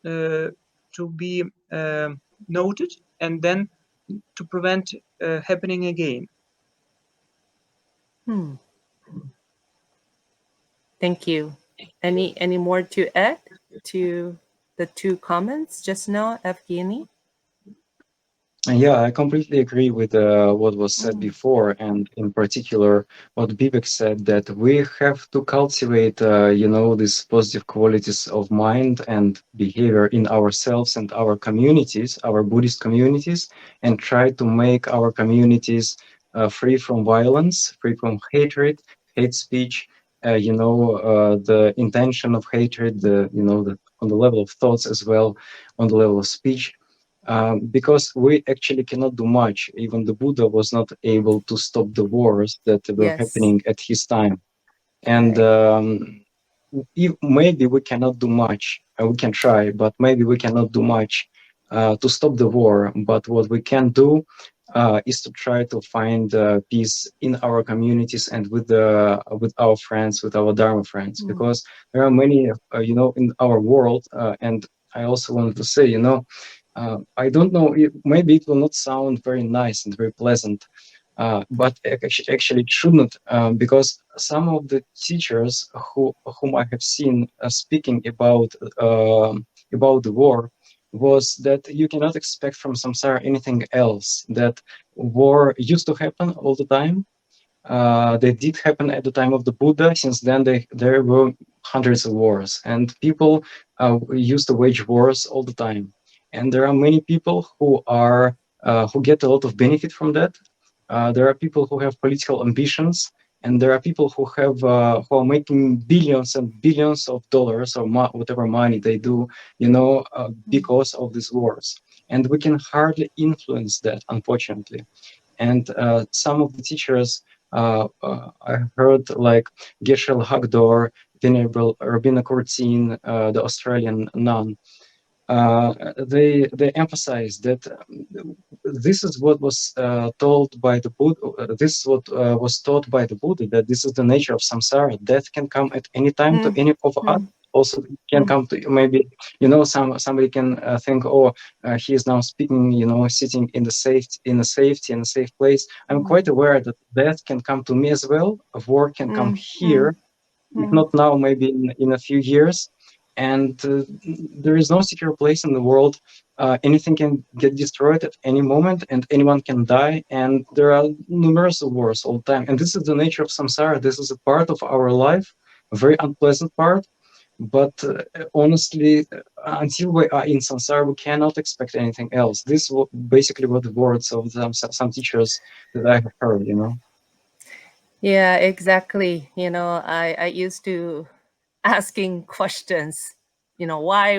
to be noted and then to prevent happening again. Thank you. Any more to add to the 2 comments just now, Evgeny? Yeah, I completely agree with what was said before, and in particular, what Bibek said, that we have to cultivate, these positive qualities of mind and behavior in ourselves and our communities, our Buddhist communities, and try to make our communities free from violence, free from hatred, hate speech, the intention of hatred, on the level of thoughts as well, on the level of speech. Because we actually cannot do much. Even the Buddha was not able to stop the wars that were happening at his time. And maybe we cannot do much. We can try, but maybe we cannot do much to stop the war. But what we can do is to try to find peace in our communities and with our friends, with our Dharma friends, because there are many, in our world. And I also wanted to say, I don't know, maybe it will not sound very nice and very pleasant, but actually it shouldn't, because some of the teachers whom I have seen speaking about the war was that you cannot expect from samsara anything else, that war used to happen all the time. They did happen at the time of the Buddha. Since then, there were hundreds of wars, and people used to wage wars all the time. And there are many people who get a lot of benefit from that. There are people who have political ambitions, and there are people who are making billions and billions of dollars or whatever money they do, because of these wars. And we can hardly influence that, unfortunately. And some of the teachers I heard, like Geshe-l Hagdor, Venerable Robina Courtine, the Australian nun, they emphasize that this is what was told by the Buddha. This is what was taught by the Buddha, that this is the nature of samsara. Death can come at any time to any of us. Also, it can come to maybe somebody can think, he is now speaking, sitting in a safe place. I'm quite aware that death can come to me as well. War can come here, if not now, maybe in a few years. And there is no secure place in the world anything can get destroyed at any moment, and anyone can die, and there are numerous wars all the time. And this is the nature of samsara. This is a part of our life, a very unpleasant part. But honestly, until we are in samsara, we cannot expect anything else. This is basically what the words of some teachers that I have heard, you know. Yeah, exactly. I used to asking questions, why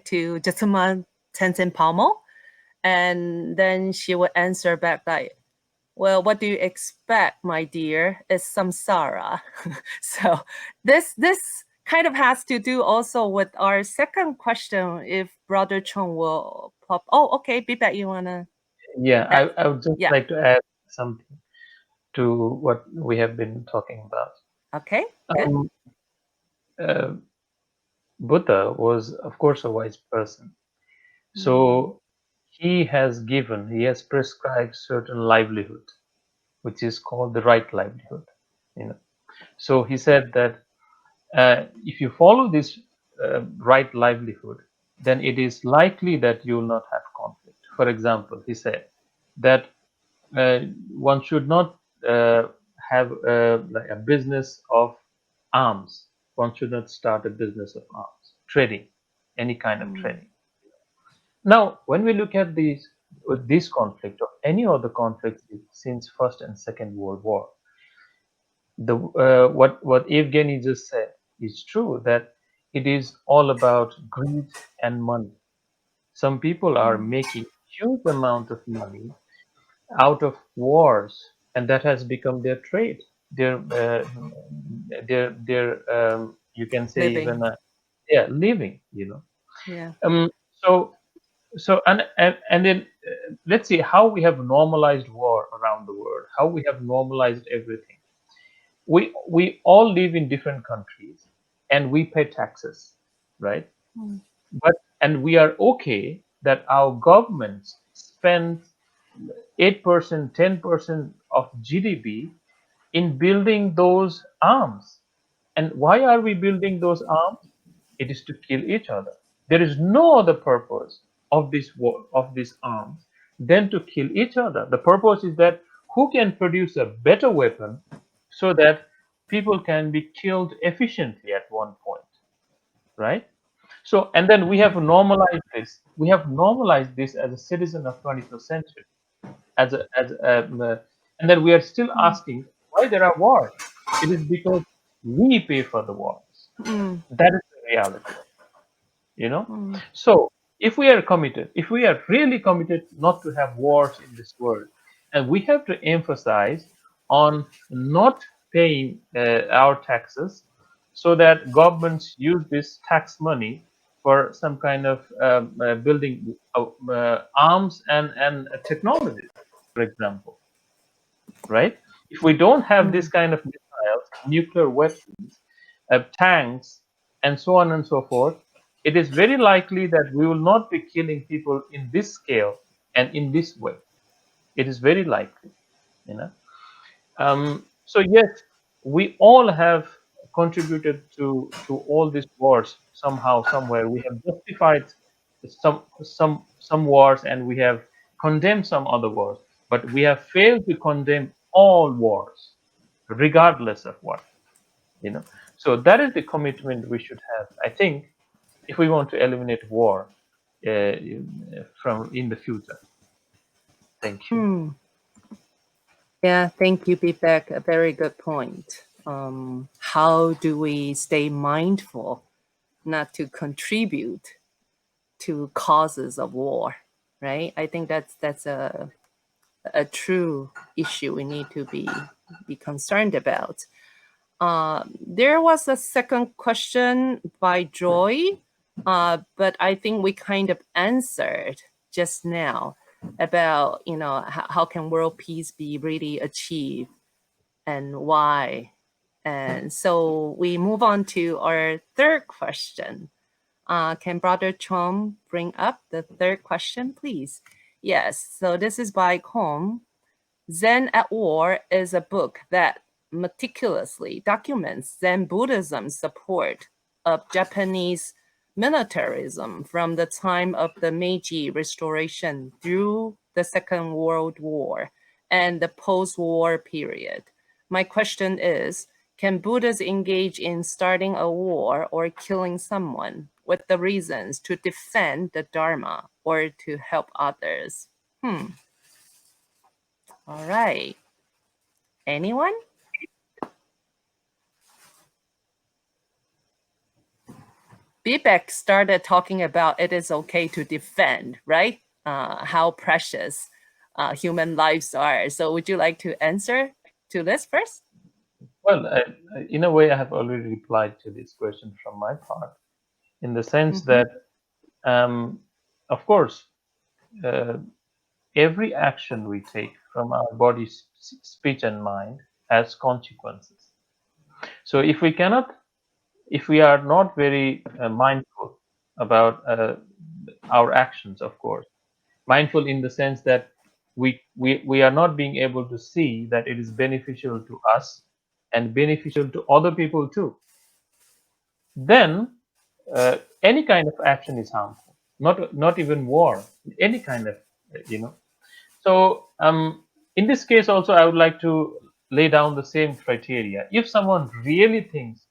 to Jetsuma Tenzin Palmo. And then she would answer back like, well, what do you expect, my dear? It's samsara. So this kind of has to do also with our second question. If Brother Chong will pop. Oh, okay, Bibek, you wanna? Yeah, I would just Yeah. like to add something to what we have been talking about. Okay. Good. Um, uh, Buddha was, of course, a wise person. So he has prescribed certain livelihood, which is called the right livelihood. You know, so he said that if you follow this right livelihood, then it is likely that you will not have conflict. For example, he said that one should not have like a business of arms. One should not start a business of arms, trading, any kind of trading. Now, when we look at this conflict or any other conflicts since First and Second World War, what Evgeny just said is true, that it is all about greed and money. Some people are making huge amount of money out of wars, and that has become their trade. Their you can say Living. even living. Yeah. So and then let's see how we have normalized war around the world, how we have normalized everything. We all live in different countries, and we pay taxes, right? And we are okay that our governments spend 8%, 10% of GDP in building those arms. And why are we building those arms? It is to kill each other. There is no other purpose of this war, of these arms, than to kill each other. The purpose is that who can produce a better weapon so that people can be killed efficiently at one point, right? So, and then we have normalized this. We have normalized this as a citizen of 21st century, and then we are still asking why there are wars. It is because we pay for the wars. That is the reality. So if we are committed, if we are really committed not to have wars in this world, and we have to emphasize on not paying our taxes, so that governments use this tax money for some kind of building arms and technologies, for example, right? If we don't have this kind of missiles, nuclear weapons, tanks, and so on and so forth, it is very likely that we will not be killing people in this scale and in this way. It is very likely, you know. So yes, we all have contributed to all these wars somehow, somewhere. We have justified some wars, and we have condemned some other wars, but we have failed to condemn all wars, regardless of what, you know. So that is the commitment we should have, I think, if we want to eliminate war from in the future. Thank you. Yeah, thank you, Bibek. A very good point. How do we stay mindful not to contribute to causes of war, right? I think that's a true issue we need to be concerned about. There was a second question by Joy, but I think we kind of answered just now about how can world peace be really achieved and why. And so we move on to our third question. Can Brother Chom bring up the third question, please? Yes, so this is by Com. Zen at War is a book that meticulously documents Zen Buddhism's support of Japanese militarism from the time of the Meiji Restoration through the Second World War and the post-war period. My question is, can Buddhists engage in starting a war or killing someone with the reasons to defend the Dharma or to help others? All right. Anyone? Bibek started talking about it is okay to defend, right? How precious human lives are. So would you like to answer to this first? Well, in a way, I have already replied to this question from my part, in the sense that, of course, every action we take from our body, speech, and mind has consequences. So if we are not very mindful about our actions, of course, mindful in the sense that we are not being able to see that it is beneficial to us and beneficial to other people too, then any kind of action is harmful. Not even war, any kind of, So in this case also, I would like to lay down the same criteria. If someone really thinks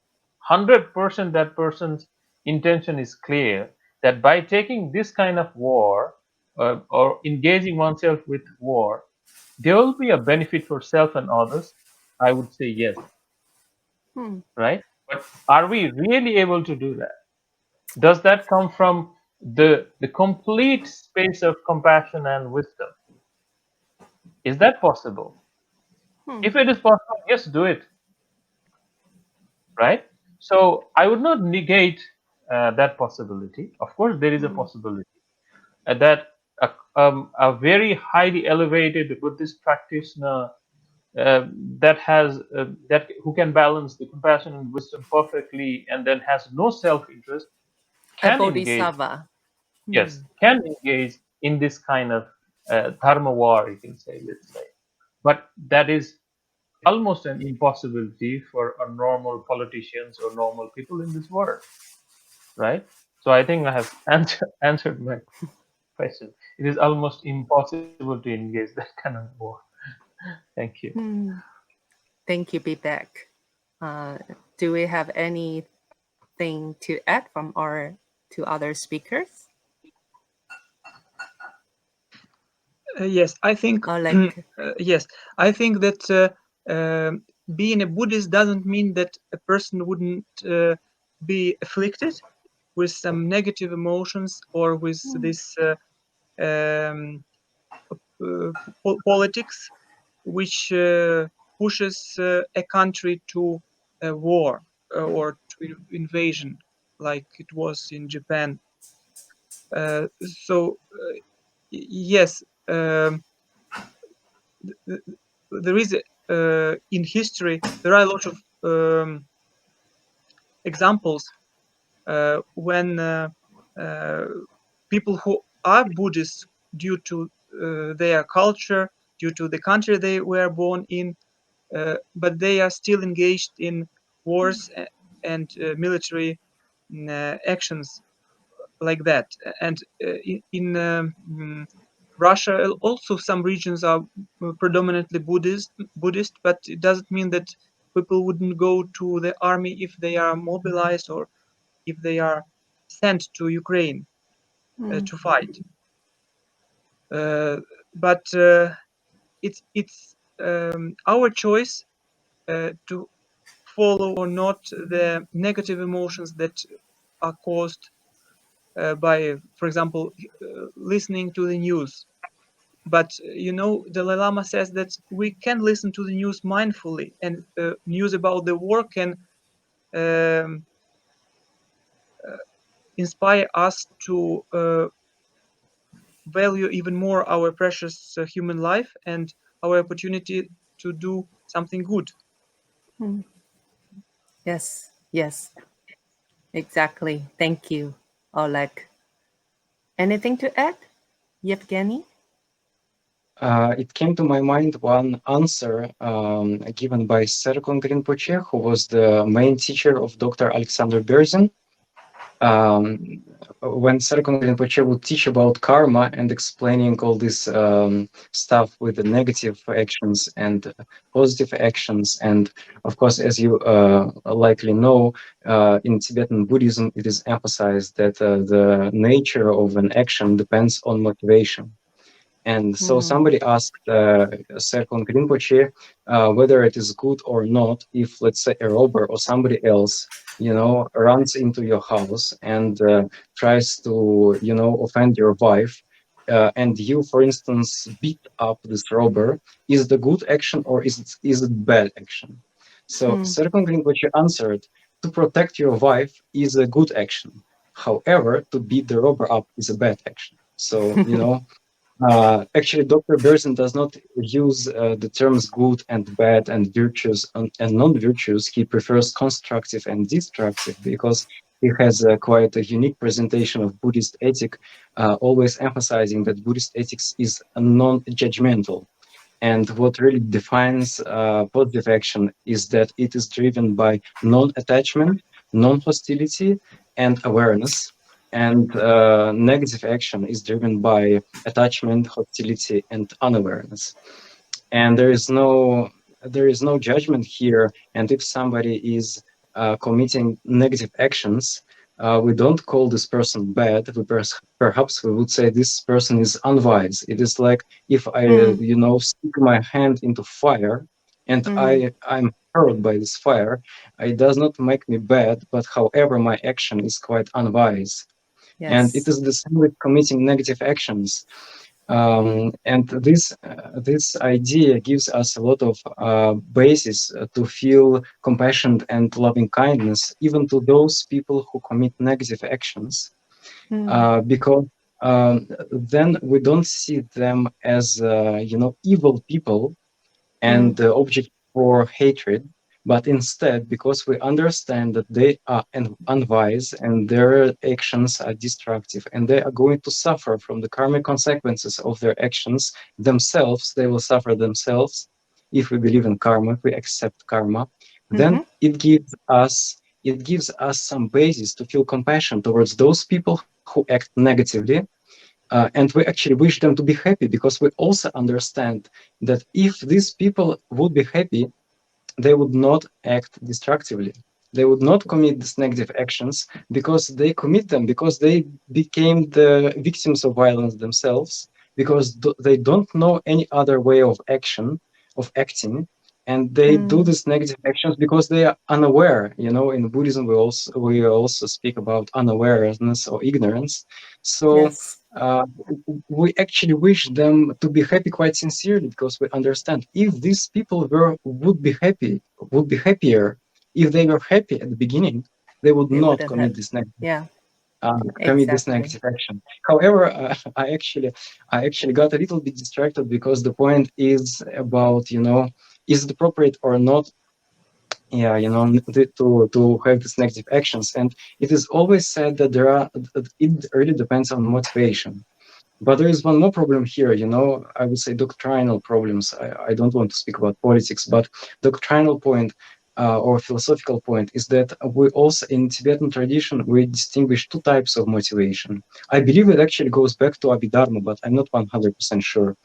100% that person's intention is clear, that by taking this kind of war or engaging oneself with war, there will be a benefit for self and others, I would say yes. Right? But are we really able to do that? Does that come from the complete space of compassion and wisdom? Is that possible? If it is possible, yes, do it. Right? So I would not negate that possibility. Of course, there is a possibility that a very highly elevated Buddhist practitioner that who can balance the compassion and wisdom perfectly, and then has no self-interest, can engage. Bodhisattva. Yes, can engage in this kind of dharma war, you can say, let's say. But that is almost an impossibility for a normal politicians or normal people in this world, right? So I think I have answered my question. It is almost impossible to engage that kind of war. Thank you. Thank you, Bibek. Do we have anything to add from our two other speakers? Yes, I think Oleg. yes, I think that being a Buddhist doesn't mean that a person wouldn't be afflicted with some negative emotions or with this politics which pushes a country to a war or to invasion, like it was in Japan. Yes, there is in history there are a lot of examples when people who are Buddhists, due to their culture, due to the country they were born in, but they are still engaged in wars and military actions like that. And in Russia, also some regions are predominantly Buddhist, but it doesn't mean that people wouldn't go to the army if they are mobilized or if they are sent to Ukraine to fight. But it's our choice to follow or not the negative emotions that are caused by, for example, listening to the news. But Dalai Lama says that we can listen to the news mindfully, and news about the war can inspire us to value even more our precious human life and our opportunity to do something good. Yes, exactly. Thank you, Oleg. Anything to add, Evgenii? It came to my mind one answer given by Serkong Rinpoche, who was the main teacher of Dr. Alexander Berzin. when Serkon Rinpoche would teach about karma and explaining all this stuff with the negative actions and positive actions, and of course, as you likely know, in Tibetan Buddhism, it is emphasized that the nature of an action depends on motivation. And so somebody asked Serkon Rinpoche whether it is good or not if, let's say, a robber or somebody else, runs into your house and tries to, offend your wife, and you, for instance, beat up this robber. Is the good action or is it bad action? So Serkon Rinpoche answered, to protect your wife is a good action. However, to beat the robber up is a bad action. So, actually, Dr. Berzin does not use the terms good and bad and virtues and non-virtues. He prefers constructive and destructive because he has quite a unique presentation of Buddhist ethic, always emphasizing that Buddhist ethics is non-judgmental. And what really defines positive action is that it is driven by non-attachment, non-hostility, and awareness. And negative action is driven by attachment, hostility, and unawareness. And there is no judgment here. And if somebody is committing negative actions, we don't call this person bad. Perhaps we would say this person is unwise. It is like if I, stick my hand into fire, and I'm hurt by this fire. It does not make me bad, but however, my action is quite unwise. Yes. And it is the same with committing negative actions. And this idea gives us a lot of basis to feel compassion and loving kindness even to those people who commit negative actions, because then we don't see them as evil people and the object for hatred, but instead because we understand that they are unwise and their actions are destructive and they are going to suffer from the karmic consequences of their actions themselves. They will suffer themselves. If we believe in karma, if we accept karma, then it gives us some basis to feel compassion towards those people who act negatively. And we actually wish them to be happy because we also understand that if these people would be happy, they would not act destructively. They would not commit these negative actions because they commit them, because they became the victims of violence themselves, because they don't know any other way of acting, and they do these negative actions because they are unaware. In Buddhism, we also speak about unawareness or ignorance. So we actually wish them to be happy quite sincerely because we understand if these people would be happier, if they were happy at the beginning, they would not commit this negative. Commit this negative action. However, I actually got a little bit distracted because the point is about, is it appropriate or not? To have these negative actions, and it is always said that it really depends on motivation. But there is one more problem here, I would say doctrinal problems. I don't want to speak about politics, but doctrinal point or philosophical point is that we also, in Tibetan tradition, we distinguish two types of motivation. I believe it actually goes back to Abhidharma, but I'm not 100% sure.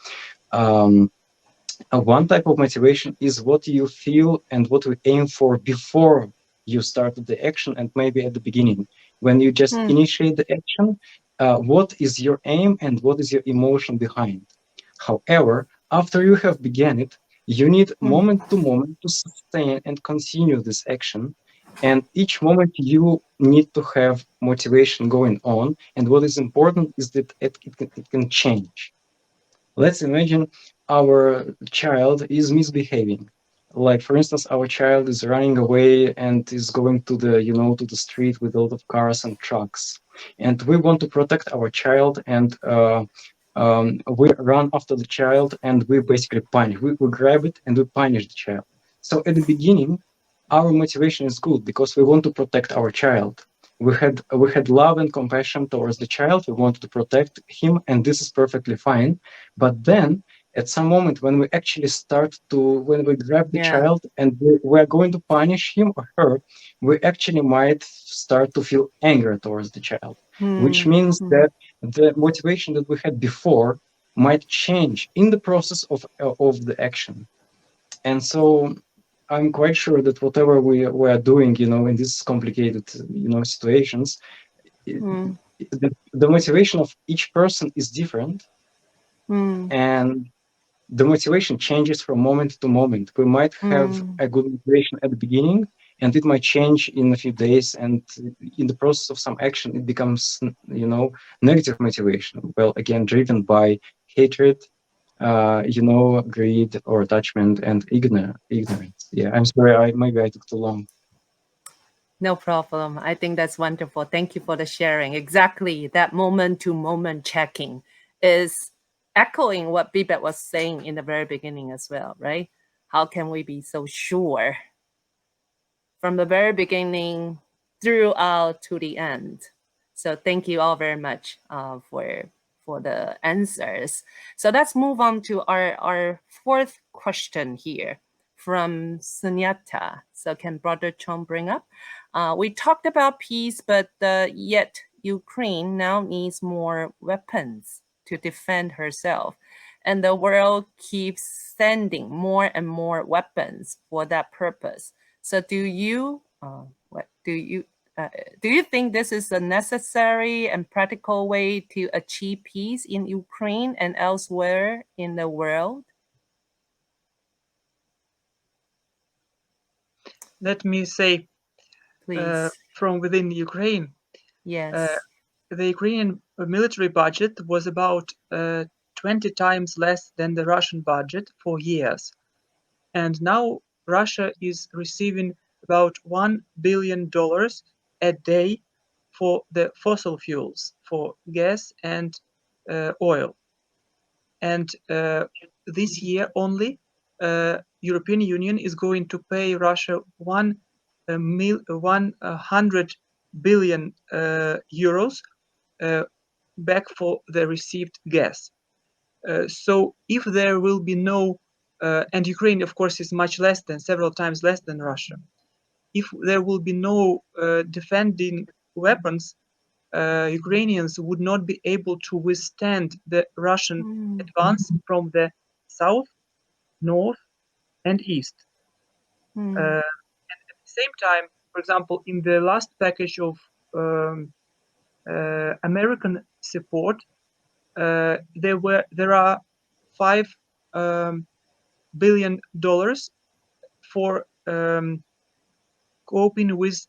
One type of motivation is what you feel and what we aim for before you started the action and maybe at the beginning. When you just initiate the action, what is your aim and what is your emotion behind? However, after you have begun it, you need moment to moment to sustain and continue this action. And each moment you need to have motivation going on. And what is important is that it can change. Let's imagine our child is misbehaving. Like, for instance, our child is running away and is going to the street with a lot of cars and trucks. And we want to protect our child, and we run after the child and we basically punish. We grab it and we punish the child. So at the beginning, our motivation is good because we want to protect our child. We had love and compassion towards the child. We wanted to protect him, and this is perfectly fine. But then at some moment when we actually when we grab the Yeah. child and we're going to punish him or her, we actually might start to feel anger towards the child, which means that the motivation that we had before might change in the process of the action. And so I'm quite sure that whatever we are doing, in these complicated, situations, the motivation of each person is different, and the motivation changes from moment to moment. We might have a good motivation at the beginning, and it might change in a few days, and in the process of some action, it becomes, negative motivation. Well, again, driven by hatred, greed or attachment and ignorance. Yeah, I'm sorry, maybe I took too long. No problem. I think that's wonderful. Thank you for the sharing. Exactly. That moment to moment checking is echoing what Bibek was saying in the very beginning as well, right? How can we be so sure from the very beginning throughout to the end? So thank you all very much for the answers. So let's move on to our fourth question here from Sunyata. So can Brother Chong bring up? We talked about peace, but yet Ukraine now needs more weapons to defend herself. And the world keeps sending more and more weapons for that purpose. So do you think this is a necessary and practical way to achieve peace in Ukraine and elsewhere in the world? Let me say, Please. from within Ukraine, Yes. the Ukrainian military budget was about 20 times less than the Russian budget for years. And now Russia is receiving about $1 billion a day for the fossil fuels, for gas and oil. And this year only, European Union is going to pay Russia 100 billion euros back for the received gas. So if there will be no, and Ukraine, of course, is much less than, several times less than Russia. If there will be no defending weapons, Ukrainians would not be able to withstand the Russian advance from the south, north, and east. And at the same time, for example, in the last package of American support, there are $5 billion for coping with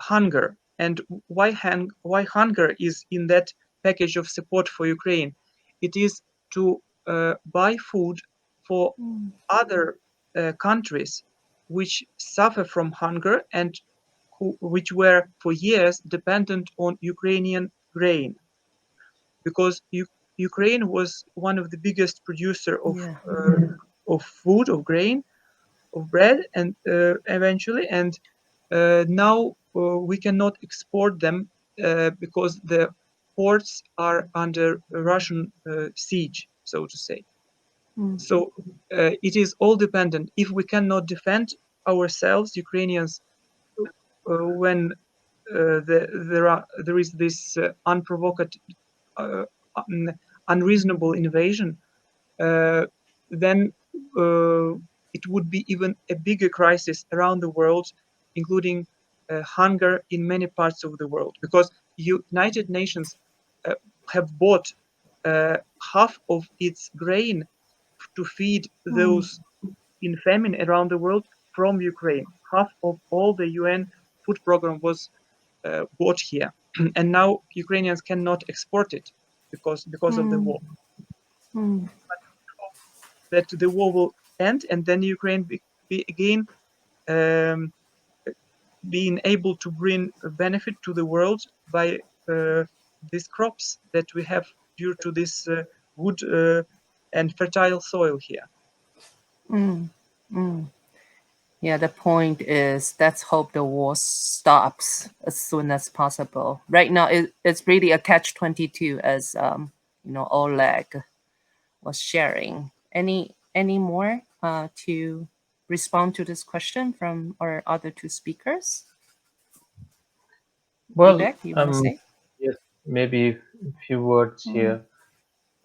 hunger. And why hunger is in that package of support for Ukraine? It is to buy food for other countries which suffer from hunger and which were for years dependent on Ukrainian grain, because Ukraine was one of the biggest producer of food, of grain, of bread, and eventually, and now we cannot export them because the ports are under Russian siege, so to say. So it is all dependent. If we cannot defend ourselves, Ukrainians, when there is this unprovoked, unreasonable invasion, then it would be even a bigger crisis around the world, including hunger in many parts of the world, because United Nations have bought half of its grain to feed those in famine around the world from Ukraine. Half of all the UN food program was bought here, and now Ukrainians cannot export it because of the war. But that the war will end, and then Ukraine be again being able to bring a benefit to the world by these crops that we have due to this good and fertile soil here. Yeah, the point is let's hope the war stops as soon as possible. Right now, it's really a catch-22, as Oleg was sharing. Any more to respond to this question from our other two speakers? Well, Bibek, you want to say? yes, maybe a few words here.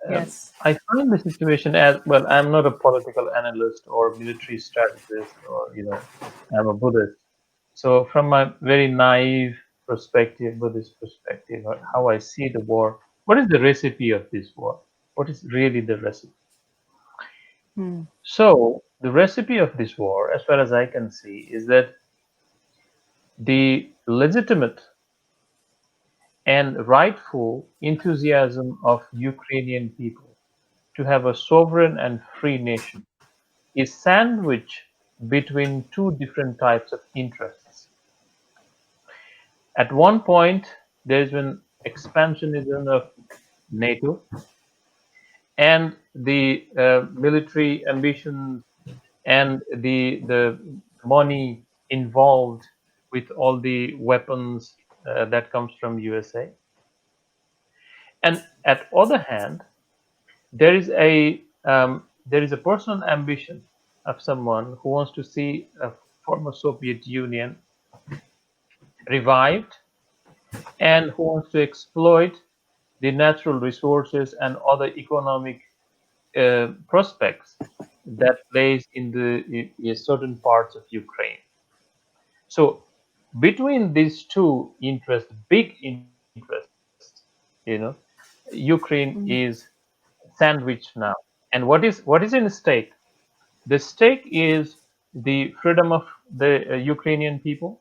Yes. I find the situation as well. I'm not a political analyst or military strategist, or I'm a Buddhist. So, from my very naive perspective, Buddhist perspective, or how I see the war, what is the recipe of this war? What is really the recipe? Mm. So, the recipe of this war, as far as I can see, is that the legitimate and rightful enthusiasm of Ukrainian people to have a sovereign and free nation is sandwiched between two different types of interests. At one point, there's been expansionism of NATO and the military ambitions and the money involved with all the weapons that comes from USA. And at other hand, there is a personal ambition of someone who wants to see a former Soviet Union revived and who wants to exploit the natural resources and other economic prospects that lays in certain parts of Ukraine. So between these two interests, big interests, Ukraine is sandwiched now. And what is in stake? The stake is the freedom of the Ukrainian people.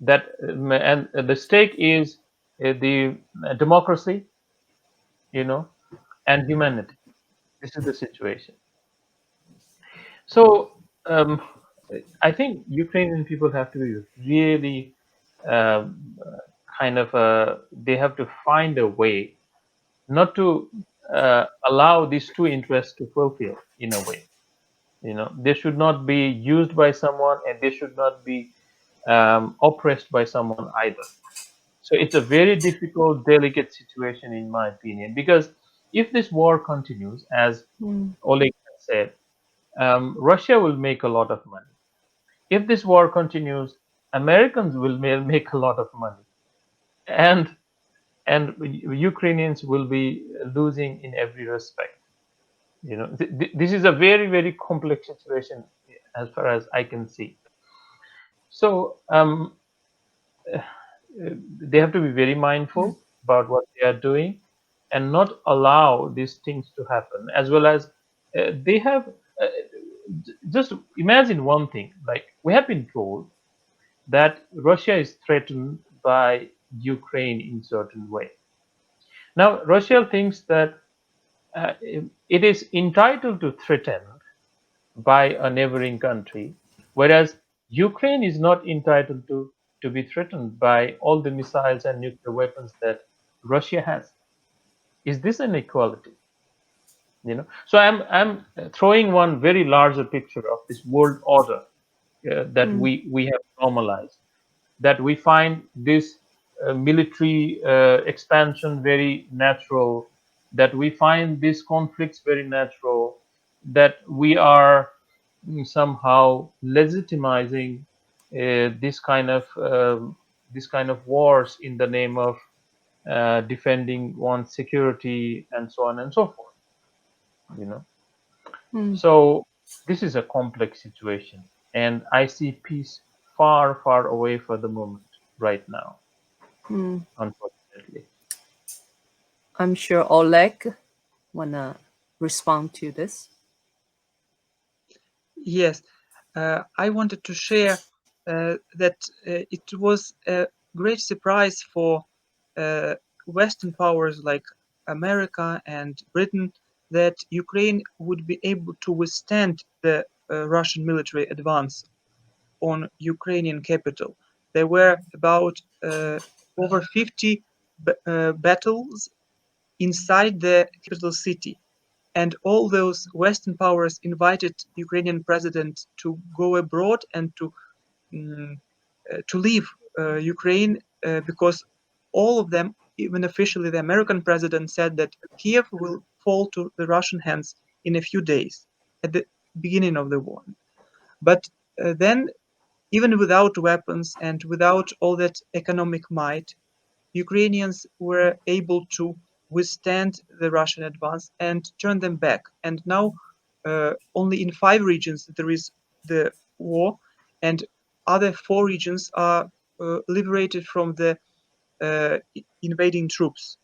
And the stake is the democracy, and humanity. This is the situation. So I think Ukrainian people have to be really um, they have to find a way not to allow these two interests to fulfill in a way. They should not be used by someone, and they should not be oppressed by someone either. So it's a very difficult, delicate situation, in my opinion, because if this war continues, as Oleg said, Russia will make a lot of money. If this war continues, Americans will make a lot of money, and Ukrainians will be losing in every respect. This is a very, very complex situation as far as I can see. So they have to be very mindful about what they are doing and not allow these things to happen, as well as they have just imagine one thing, like we have been told that Russia is threatened by Ukraine in certain way. Now Russia thinks that it is entitled to threaten by a neighboring country, whereas Ukraine is not entitled to be threatened by all the missiles and nuclear weapons that Russia has. Is this an equality? So I'm throwing one very larger picture of this world order that we have normalized, that we find this military expansion very natural, that we find these conflicts very natural, that we are somehow legitimizing this kind of wars in the name of defending one's security and so on and so forth. So this is a complex situation, and I see peace far, far away for the moment right now, unfortunately. I'm sure Oleg wanna respond to this. Yes, I wanted to share that it was a great surprise for Western powers like America and Britain that Ukraine would be able to withstand the Russian military advance on Ukrainian capital. There were about over 50 battles inside the capital city. And all those Western powers invited Ukrainian president to go abroad and to leave Ukraine because all of them, even officially, the American president said that Kiev will fall to the Russian hands in a few days at the beginning of the war. But then, even without weapons and without all that economic might, Ukrainians were able to withstand the Russian advance and turn them back. And now, only in 5 regions there is the war, and other 4 regions are liberated from the invading troops.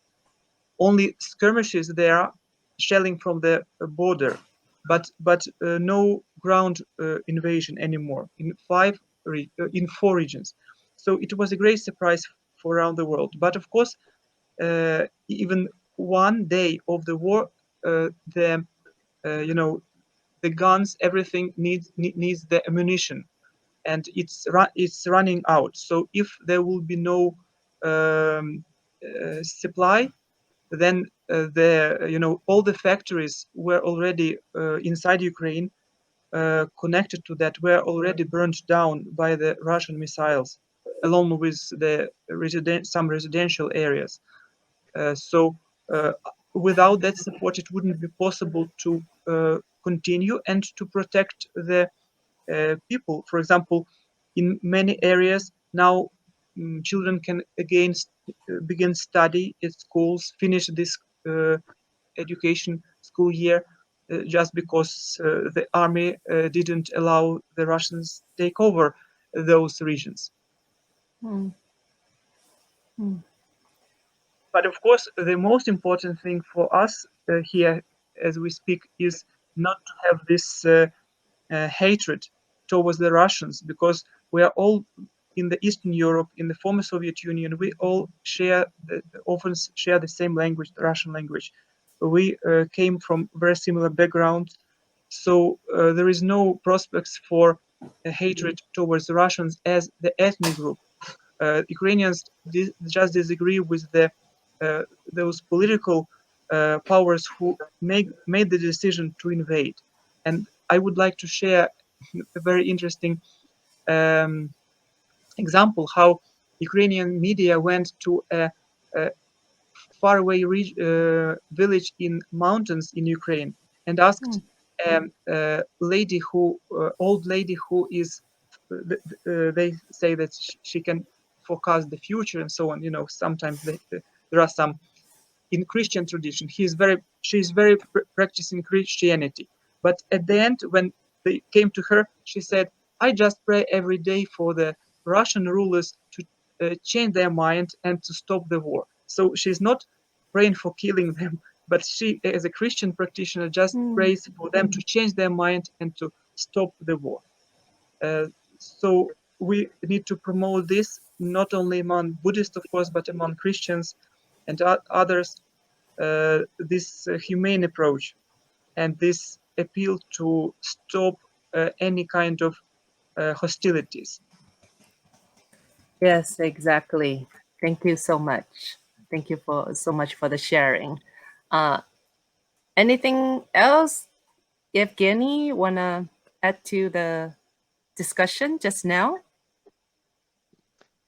Only skirmishes there, shelling from the border, but no ground invasion anymore in 4 regions. So it was a great surprise for around the world. But of course, even one day of the war, the guns, everything needs the ammunition, and it's running out. So if there will be no supply, then all the factories were already inside Ukraine, connected to that, were already burned down by the Russian missiles, along with the some residential areas. So without that support, it wouldn't be possible to continue and to protect the people. For example, in many areas now, children can again begin study at schools, finish this education school year, just because the army didn't allow the Russians take over those regions. Mm. Mm. But of course, the most important thing for us here as we speak is not to have this hatred towards the Russians, because we are all in the Eastern Europe, in the former Soviet Union. We all often share the same language, the Russian language. We came from very similar backgrounds, so there is no prospects for hatred towards the Russians as the ethnic group. Ukrainians just disagree with those political powers who made the decision to invade. And I would like to share a very interesting example how Ukrainian media went to a faraway village in mountains in Ukraine and asked a lady old lady who is, they say that she can forecast the future and so on. Sometimes there are some in Christian tradition. She's very practicing Christianity. But at the end, when they came to her, she said, "I just pray every day for the Russian rulers to change their mind and to stop the war." So she's not praying for killing them, but she, as a Christian practitioner, just prays for them to change their mind and to stop the war. So we need to promote this not only among Buddhists, of course, but among Christians and others, this humane approach and this appeal to stop any kind of hostilities. Yes, exactly. Thank you so much. Thank you so much for the sharing. Anything else, Evgeny, wanna add to the discussion just now?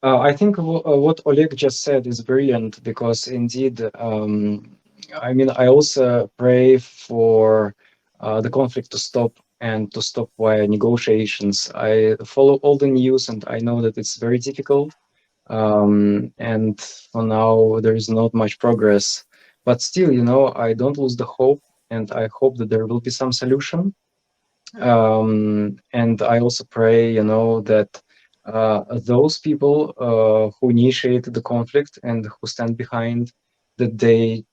I think what Oleg just said is brilliant, because indeed, I also pray for the conflict to stop and to stop via negotiations. I follow all the news and I know that it's very difficult. And for now, there is not much progress. But still, I don't lose the hope, and I hope that there will be some solution. And I also pray, that those people who initiated the conflict and who stand behind, that they,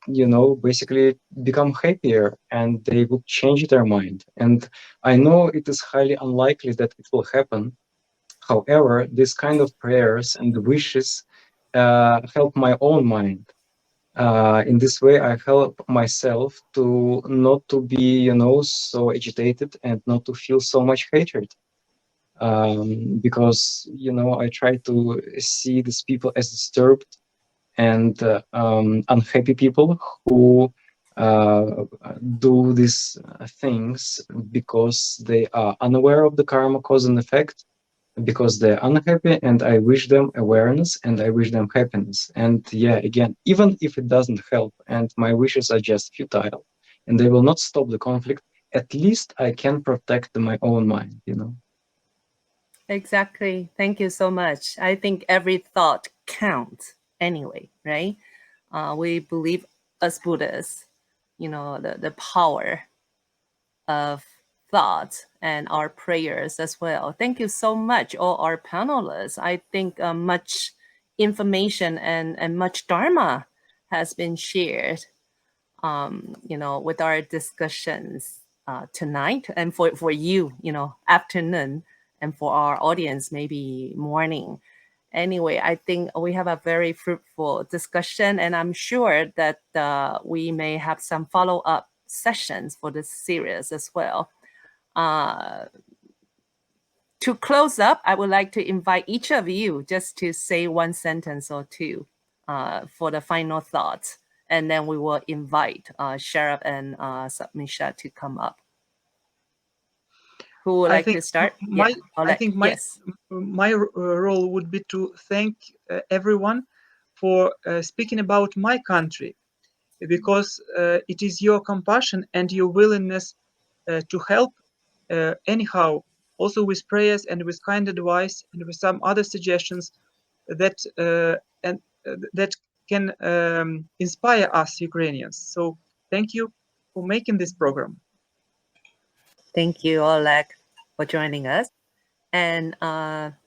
basically become happier and they will change their mind. And I know it is highly unlikely that it will happen. However, this kind of prayers and wishes help my own mind. In this way, I help myself to not to be, so agitated and not to feel so much hatred. Because, I try to see these people as disturbed and unhappy people who do these things because they are unaware of the karma cause and effect, because they're unhappy, and I wish them awareness and I wish them happiness. And yeah, again, even if it doesn't help and my wishes are just futile, and they will not stop the conflict, at least I can protect my own mind, you know. Exactly. Thank you so much. I think every thought counts anyway, right? We believe as Buddhists, you know, the power of thoughts and our prayers as well. Thank you so much, all our panelists. I think much information and much Dharma has been shared, you know, with our discussions tonight, and for you, you know, afternoon, and for our audience, maybe morning. Anyway, I think we have a very fruitful discussion, and I'm sure that we may have some follow-up sessions for this series as well. To close up, I would like to invite each of you just to say one sentence or two for the final thoughts, and then we will invite Sharab and Sapmisha to come up. Who would like to start? My, Oleg. I think my Yes. my role would be to thank everyone for speaking about my country, because it is your compassion and your willingness to help anyhow, also with prayers and with kind advice and with some other suggestions that that can inspire us Ukrainians. So thank you for making this program. Thank you, Oleg, for joining us. And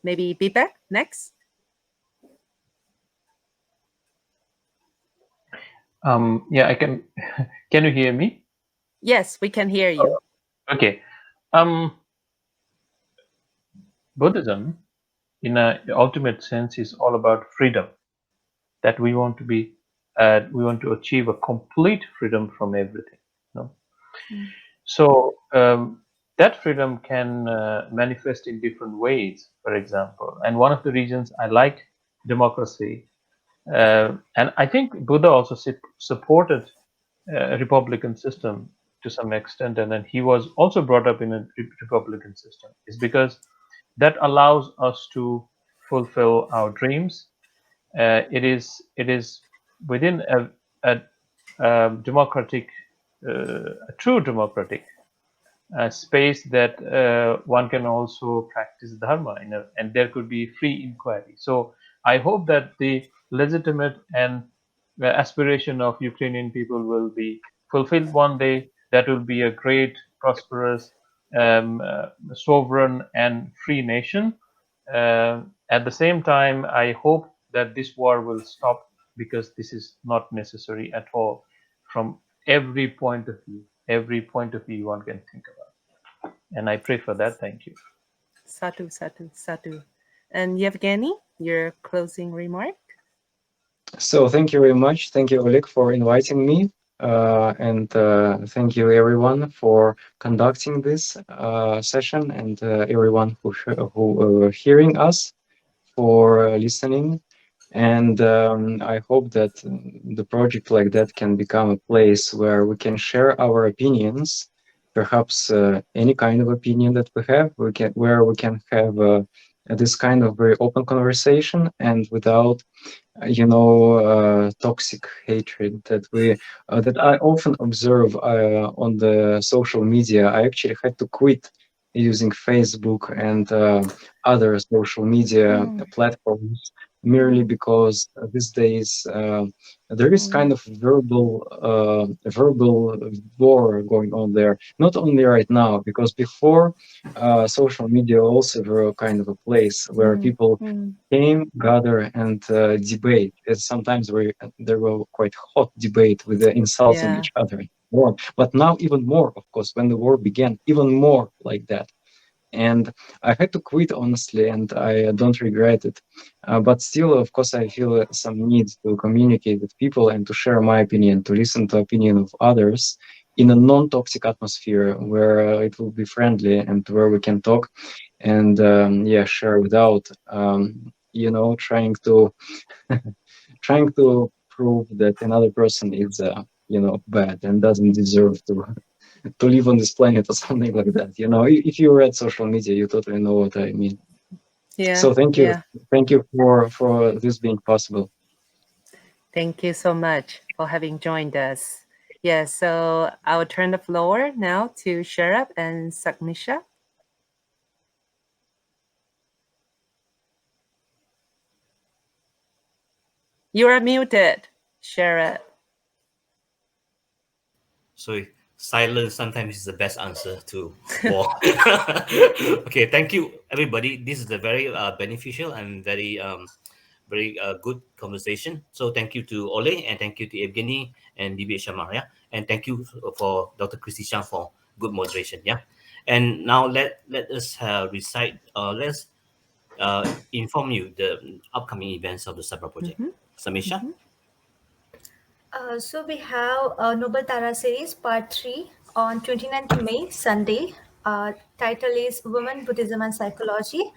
maybe Bibek next. Yeah, I can. Can you hear me? Yes, we can hear you. Okay. Buddhism, in a ultimate sense, is all about freedom. That we want to be, we want to achieve a complete freedom from everything. You know? So that freedom can manifest in different ways, for example. And one of the reasons I like democracy, and I think Buddha also supported a republican system to some extent, and then he was also brought up in a republican system, is because that allows us to fulfill our dreams. It is within a democratic, a true democratic space that one can also practice dharma and there could be free inquiry. So I hope that the legitimate and aspiration of Ukrainian people will be fulfilled one day. That will be a great, prosperous, sovereign, and free nation. At the same time, I hope that this war will stop, because this is not necessary at all from every point of view. Every point of view one can think about. And I pray for that. Thank you. Sadhu, sadhu, sadhu. And Evgenii, your closing remark? So thank you very much. Thank you, Oleg, for inviting me. And thank you, everyone, for conducting this session, and everyone who hearing us, for listening. And I hope that the project like that can become a place where we can share our opinions, perhaps any kind of opinion that we have, where we can have this kind of very open conversation, and without toxic hatred that I often observe on the social media. I actually had to quit using Facebook and other social media platforms, merely because these days there is kind of verbal war going on there. Not only right now, because before social media also were kind of a place where people came, gather, and debate. Sometimes there were quite hot debate with insulting each other and so on. But now even more, of course, when the war began, even more like that. And I had to quit, honestly, and I don't regret it. But still, of course, I feel some need to communicate with people and to share my opinion, to listen to opinion of others in a non-toxic atmosphere where it will be friendly and where we can talk and share without trying to trying to prove that another person is bad and doesn't deserve to live on this planet or something like that. If you read social media, you totally know what I mean. So thank you for this being possible. Thank you so much for having joined us. Yes, so I will turn the floor now to Sharab and Saknisha. You are muted, Sharab. So silence sometimes is the best answer to war. Okay, thank you, everybody. This is a very beneficial and very good conversation. So thank you to Ole, and thank you to Evgenii and Bibek Sharma, yeah, and thank you for Dr. Christie Chang for good moderation, yeah. And now let us recite. Let's inform you the upcoming events of the Sabra project. Samisha. So we have Noble Tara series part 3 on 29th May, Sunday. Title is Women, Buddhism and Psychology.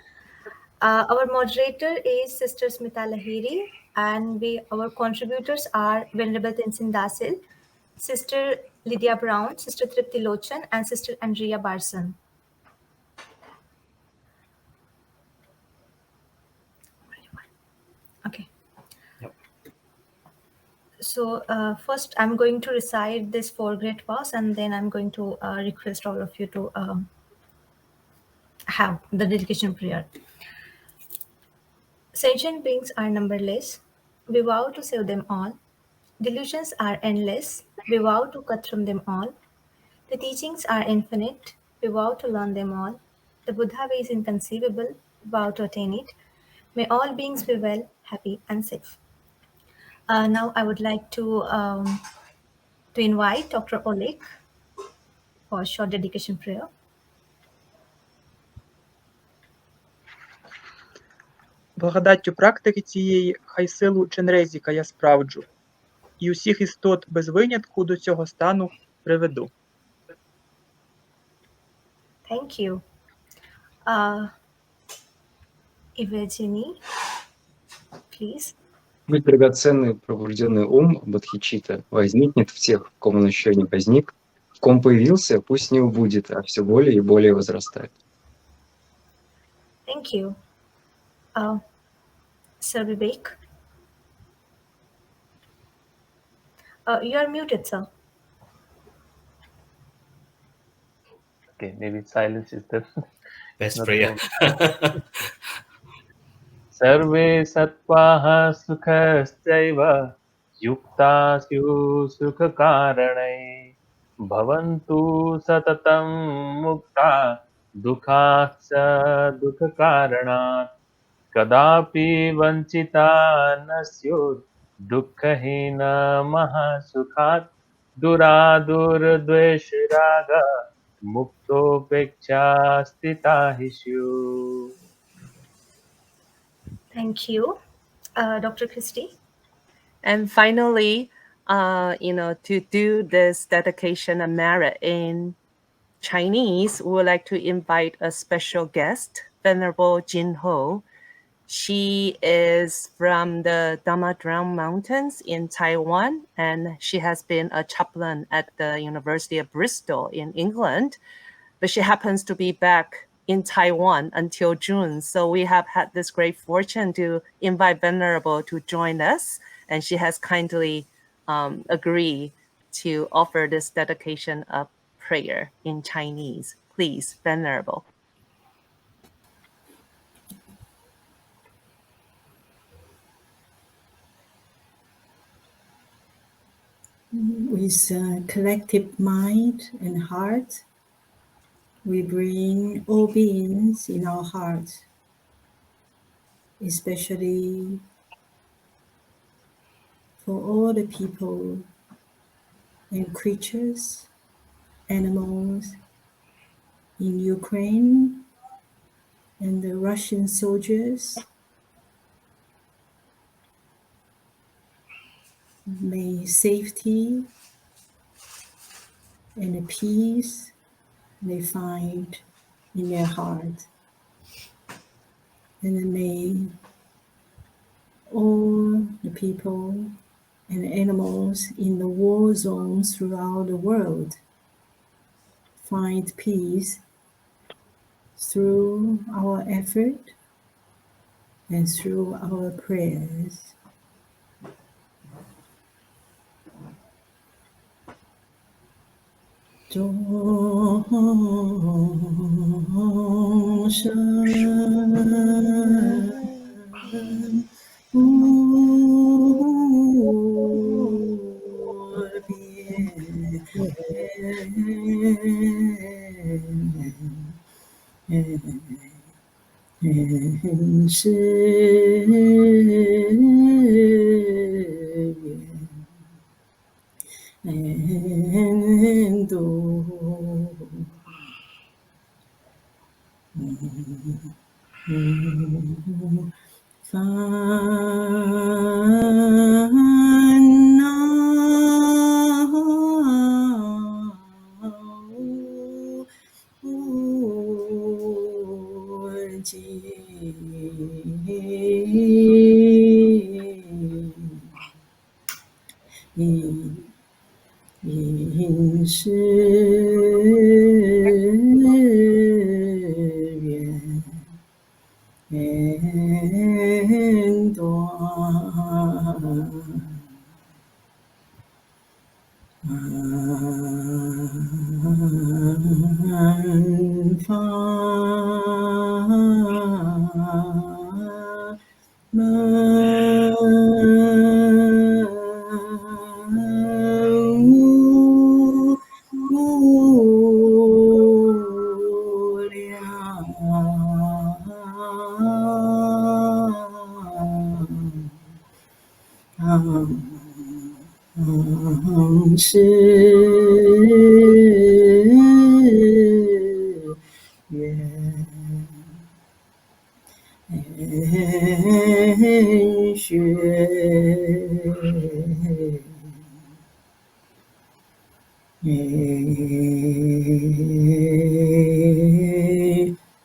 Our moderator is Sister Smita Lahiri, and our contributors are Venerable Tenzin Dasil, Sister Lydia Brown, Sister Tripti Lochan, and Sister Andrea Barson. Okay. Yep. So first, I'm going to recite this 4 great vows, and then I'm going to request all of you to have the dedication prayer. Sentient beings are numberless. We vow to save them all. Delusions are endless. We vow to cut from them all. The teachings are infinite. We vow to learn them all. The Buddha way is inconceivable. We vow to attain it. May all beings be well, happy, and safe. Now, I would like to invite Dr. Oleg for a short dedication prayer. Благодаттю практики цієї хай силу Ченрезіка я справджу, і усіх істот без винятку до цього стану приведу. Thank you. Evgenii, please. Мой драгоценный пробужденный ум Бодхичитта возникнет в тех, в ком он еще не возник, в ком появился, пусть не убудет, а все более и более возрастает. Thank you. Sir Bibek. You are muted, sir. Okay, maybe silence is the Best not prayer. Sarve sattvaः सुखश्चैव युक्ता स्युः सुखकारणैः भवन्तु सततं मुक्ता दुःखात् दुःखकारणात् कदापि वञ्चिता न स्युः दुःखहीनमः सुखात् दुरादुर्द्वेषराग मुक्तोपेक्षा स्थिता हि स्युः. Thank you. Dr. Christie. And finally, to do this dedication and merit in Chinese, we would like to invite a special guest, Venerable Jin Ho. She is from the Dharma Mountains in Taiwan, and she has been a chaplain at the University of Bristol in England. But she happens to be back in Taiwan until June. So we have had this great fortune to invite Venerable to join us, and she has kindly agreed to offer this dedication of prayer in Chinese. Please, Venerable. With collective mind and heart, we bring all beings in our hearts, especially for all the people and creatures, animals in Ukraine and the Russian soldiers. May safety and peace they find in their heart. And may all the people and animals in the war zones throughout the world find peace through our effort and through our prayers. 众生无边是愿度烦恼无尽，因是缘断，法门无量，是愿学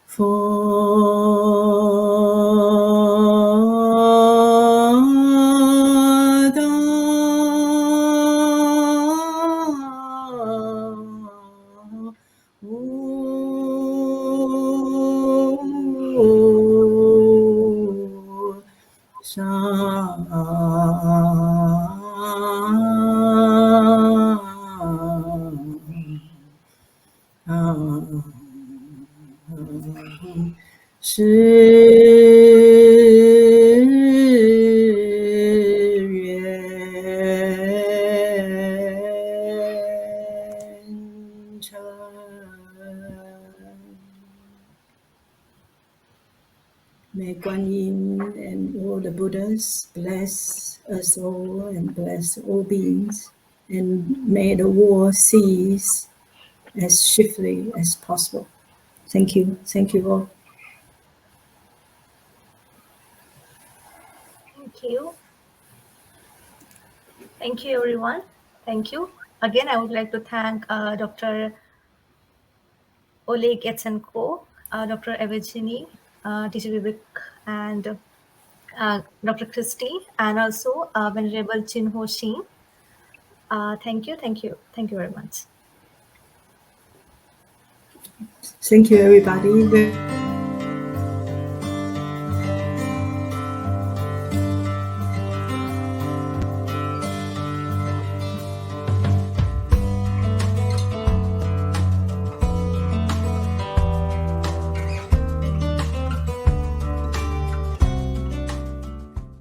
佛道，愿成。May Guan Yin and all the Buddhas bless us all and bless all beings, and may the war cease as swiftly as possible. Thank you. Thank you all. Thank you. Thank you, everyone. Thank you. Again, I would like to thank Dr. Oleg Yatsenko, Dr. Evgenii, Teacher Bibek, and Dr. Christie, and also Venerable Chin Ho Shin. Thank you, thank you, thank you very much. Thank you, everybody.